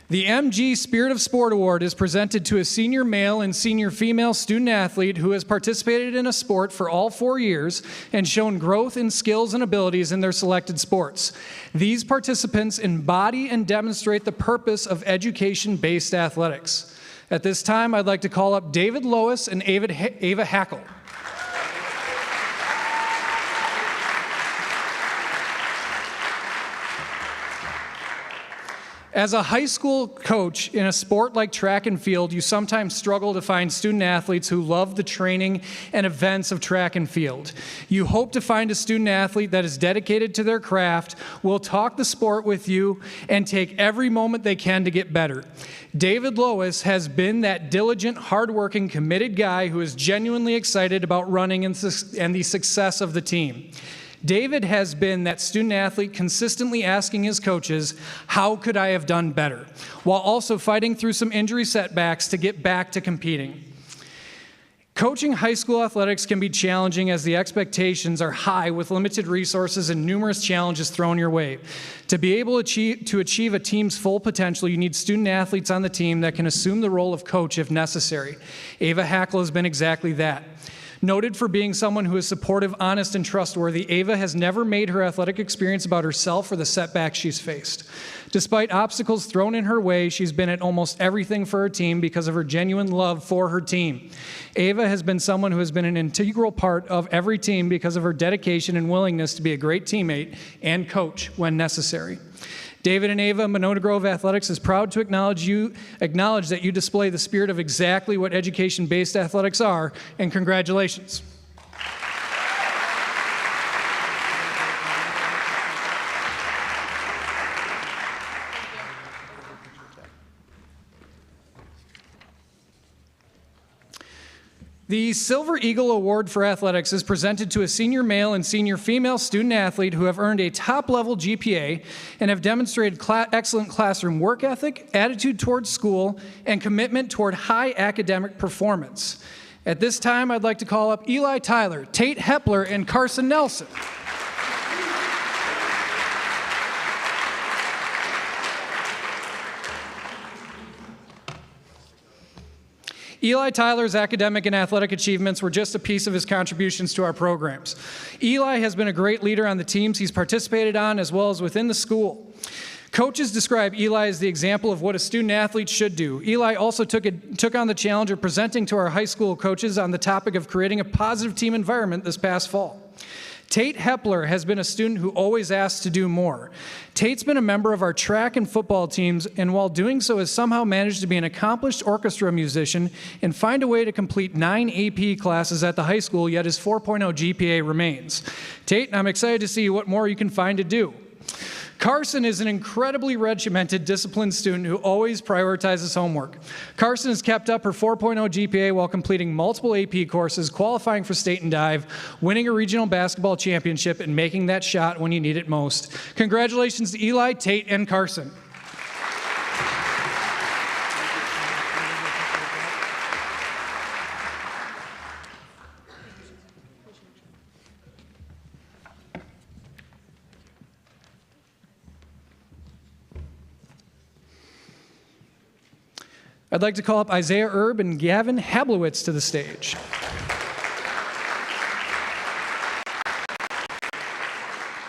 The MG Spirit of Sport Award is presented to a senior male and senior female student athlete who has participated in a sport for all 4 years and shown growth in skills and abilities in their selected sports. These participants embody and demonstrate the purpose of education-based athletics. At this time, I'd like to call up David Lois and Ava Hackle. As a high school coach in a sport like track and field, you sometimes struggle to find student athletes who love the training and events of track and field. You hope to find a student athlete that is dedicated to their craft, will talk the sport with you, and take every moment they can to get better. David Lois has been that diligent, hardworking, committed guy who is genuinely excited about running and the success of the team. David has been that student athlete consistently asking his coaches, how could I have done better? While also fighting through some injury setbacks to get back to competing. Coaching high school athletics can be challenging as the expectations are high with limited resources and numerous challenges thrown your way. To be able to achieve a team's full potential, you need student athletes on the team that can assume the role of coach if necessary. Ava Hackle has been exactly that. Noted for being someone who is supportive, honest, and trustworthy, Ava has never made her athletic experience about herself or the setbacks she's faced. Despite obstacles thrown in her way, she's been at almost everything for her team because of her genuine love for her team. Ava has been someone who has been an integral part of every team because of her dedication and willingness to be a great teammate and coach when necessary. David and Ava, Monona Grove Athletics is proud to acknowledge that you display the spirit of exactly what education-based athletics are, and congratulations. The Silver Eagle Award for Athletics is presented to a senior male and senior female student athlete who have earned a top-level GPA and have demonstrated excellent classroom work ethic, attitude towards school, and commitment toward high academic performance. At this time, I'd like to call up Eli Tyler, Tate Hepler, and Carson Nelson. Eli Tyler's academic and athletic achievements were just a piece of his contributions to our programs. Eli has been a great leader on the teams he's participated on as well as within the school. Coaches describe Eli as the example of what a student athlete should do. Eli also took on the challenge of presenting to our high school coaches on the topic of creating a positive team environment this past fall. Tate Hepler has been a student who always asks to do more. Tate's been a member of our track and football teams, and while doing so has somehow managed to be an accomplished orchestra musician and find a way to complete 9 AP classes at the high school, yet his 4.0 GPA remains. Tate, I'm excited to see what more you can find to do. Carson is an incredibly regimented, disciplined student who always prioritizes homework. Carson has kept up her 4.0 GPA while completing multiple AP courses, qualifying for state and dive, winning a regional basketball championship, and making that shot when you need it most. Congratulations to Eli, Tate, and Carson. I'd like to call up Isaiah Erb and Gavin Hablowitz to the stage.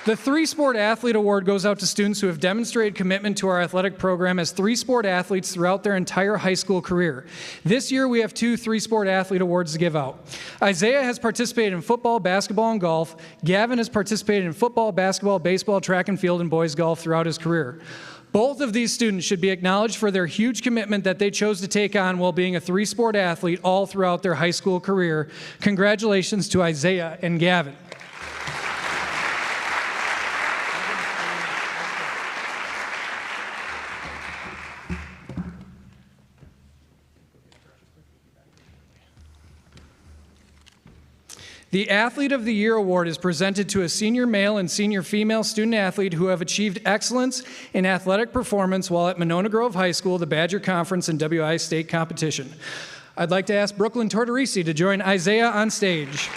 The 3-Sport Athlete Award goes out to students who have demonstrated commitment to our athletic program as 3-sport athletes throughout their entire high school career. This year, we have 2 3-Sport Athlete Awards to give out. Isaiah has participated in football, basketball, and golf. Gavin has participated in football, basketball, baseball, track and field, and boys golf throughout his career. Both of these students should be acknowledged for their huge commitment that they chose to take on while being a 3-sport athlete all throughout their high school career. Congratulations to Isaiah and Gavin. The Athlete of the Year Award is presented to a senior male and senior female student athlete who have achieved excellence in athletic performance while at Monona Grove High School, the Badger Conference, and WI State competition. I'd like to ask Brooklyn Tortorisi to join Isaiah on stage.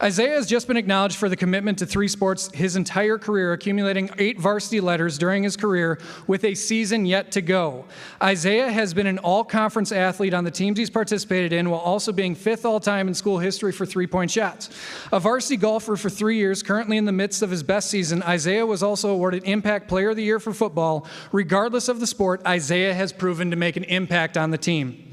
Isaiah has just been acknowledged for the commitment to 3 sports his entire career, accumulating 8 varsity letters during his career with a season yet to go. Isaiah has been an all-conference athlete on the teams he's participated in, while also being 5th all-time in school history for three-point shots. A varsity golfer for 3 years, currently in the midst of his best season, Isaiah was also awarded Impact Player of the Year for football. Regardless of the sport, Isaiah has proven to make an impact on the team.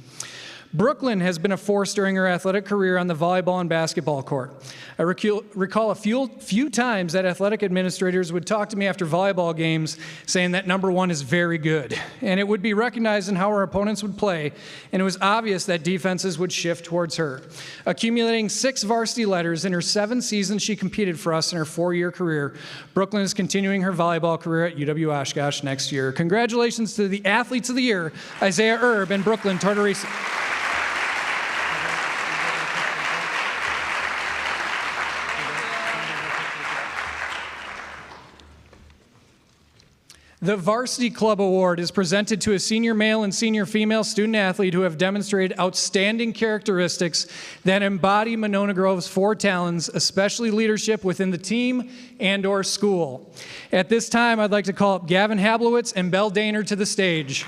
Brooklyn has been a force during her athletic career on the volleyball and basketball court. I recall a few times that athletic administrators would talk to me after volleyball games saying that number 1 is very good. And it would be recognized in how our opponents would play, and it was obvious that defenses would shift towards her. Accumulating 6 varsity letters in her 7 seasons she competed for us in her 4-year career, Brooklyn is continuing her volleyball career at UW Oshkosh next year. Congratulations to the Athletes of the Year, Isaiah Erb and Brooklyn Tortorisi. The Varsity Club Award is presented to a senior male and senior female student athlete who have demonstrated outstanding characteristics that embody Monona Grove's 4 talents, especially leadership within the team and/or school. At this time, I'd like to call up Gavin Hablowitz and Belle Daner to the stage.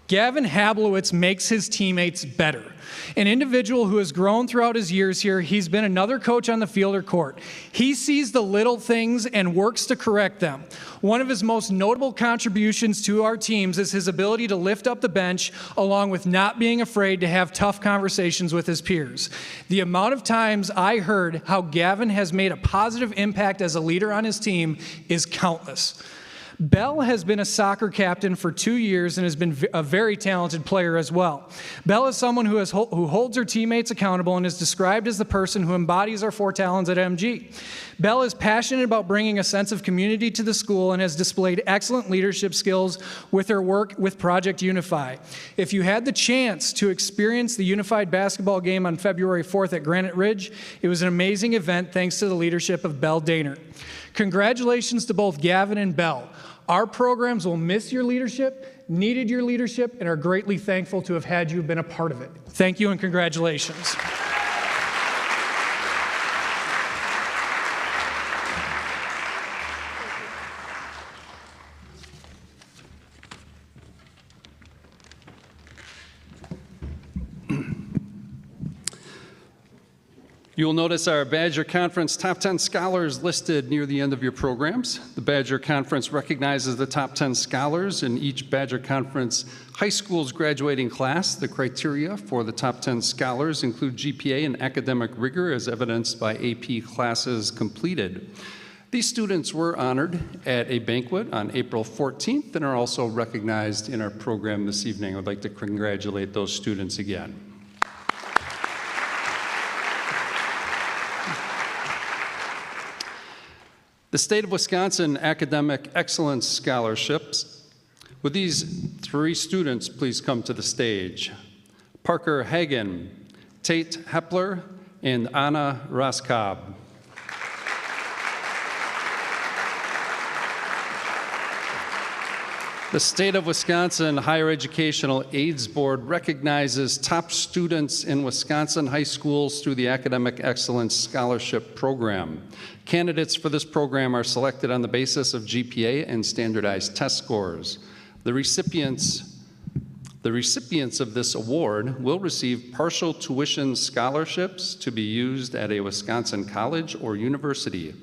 Gavin Hablowitz makes his teammates better. An individual who has grown throughout his years here, he's been another coach on the field or court. He sees the little things and works to correct them. One of his most notable contributions to our teams is his ability to lift up the bench, along with not being afraid to have tough conversations with his peers. The amount of times I heard how Gavin has made a positive impact as a leader on his team is countless. Belle has been a soccer captain for 2 years and has been a very talented player as well. Belle is someone who holds her teammates accountable and is described as the person who embodies our 4 talents at MG. Belle is passionate about bringing a sense of community to the school and has displayed excellent leadership skills with her work with Project Unify. If you had the chance to experience the Unified basketball game on February 4th at Granite Ridge, it was an amazing event thanks to the leadership of Belle Daner. Congratulations to both Gavin and Belle. Our programs will miss your leadership, needed your leadership, and are greatly thankful to have had you been a part of it. Thank you and congratulations. You'll notice our Badger Conference Top 10 Scholars listed near the end of your programs. The Badger Conference recognizes the top 10 scholars in each Badger Conference high school's graduating class. The criteria for the top 10 scholars include GPA and academic rigor as evidenced by AP classes completed. These students were honored at a banquet on April 14th and are also recognized in our program this evening. I would like to congratulate those students again. The State of Wisconsin Academic Excellence Scholarships. Would these 3 students please come to the stage? Parker Hagen, Tate Hepler, and Anna Roskob. The State of Wisconsin Higher Educational Aids Board recognizes top students in Wisconsin high schools through the Academic Excellence Scholarship Program. Candidates for this program are selected on the basis of GPA and standardized test scores. The recipients of this award will receive partial tuition scholarships to be used at a Wisconsin college or university.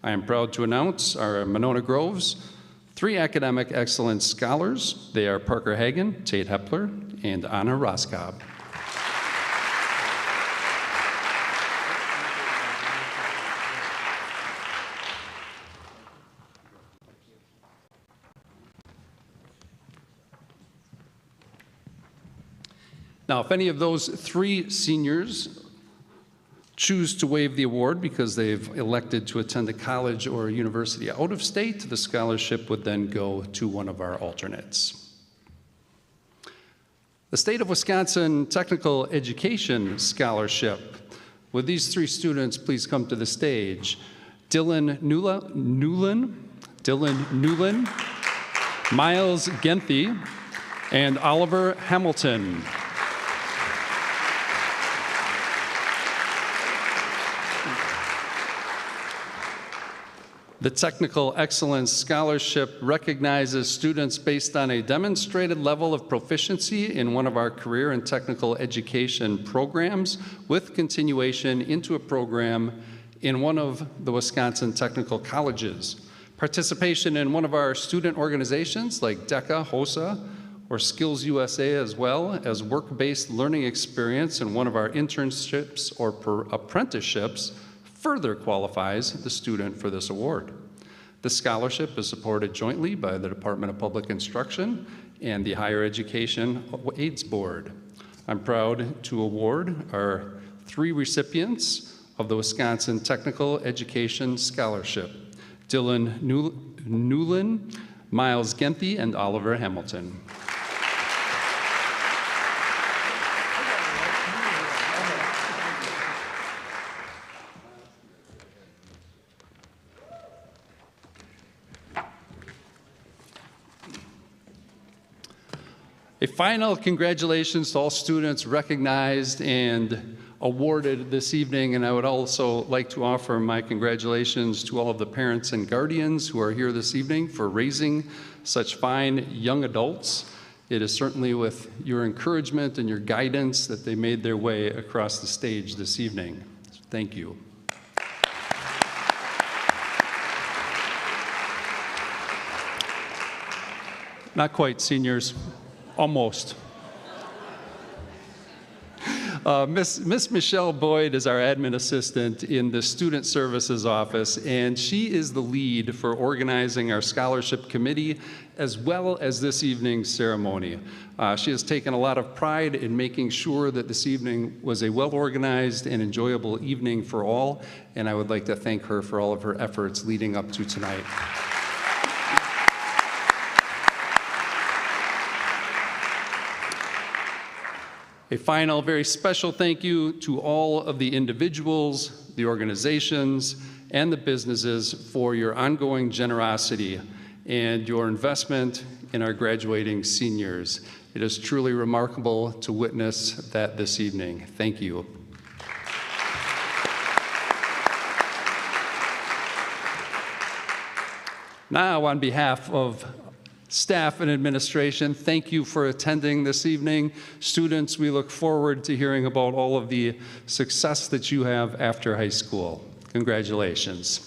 I am proud to announce our Monona Grove's 3 academic excellence scholars. They are Parker Hagen, Tate Hepler, and Anna Roskob. Now, if any of those 3 seniors choose to waive the award because they've elected to attend a college or a university out of state, the scholarship would then go to one of our alternates. The State of Wisconsin Technical Education Scholarship. Would these three students please come to the stage? Dylan Newlin, Miles Genthy, and Oliver Hamilton. The Technical Excellence Scholarship recognizes students based on a demonstrated level of proficiency in one of our career and technical education programs with continuation into a program in one of the Wisconsin technical colleges. Participation in one of our student organizations like DECA, HOSA, or Skills USA, as well as work-based learning experience in one of our internships or apprenticeships further qualifies the student for this award. The scholarship is supported jointly by the Department of Public Instruction and the Higher Education AIDS Board. I'm proud to award our three recipients of the Wisconsin Technical Education Scholarship: Dylan Newlin, Miles Genthy, and Oliver Hamilton. A final congratulations to all students recognized and awarded this evening, and I would also like to offer my congratulations to all of the parents and guardians who are here this evening for raising such fine young adults. It is certainly with your encouragement and your guidance that they made their way across the stage this evening. Thank you. Not quite, seniors. Almost. Miss Michelle Boyd is our admin assistant in the Student Services Office, and she is the lead for organizing our scholarship committee as well as this evening's ceremony. She has taken a lot of pride in making sure that this evening was a well-organized and enjoyable evening for all, and I would like to thank her for all of her efforts leading up to tonight. A final, very special thank you to all of the individuals, the organizations, and the businesses for your ongoing generosity and your investment in our graduating seniors. It is truly remarkable to witness that this evening. Thank you. Now, on behalf of staff and administration, thank you for attending this evening. Students, we look forward to hearing about all of the success that you have after high school. Congratulations.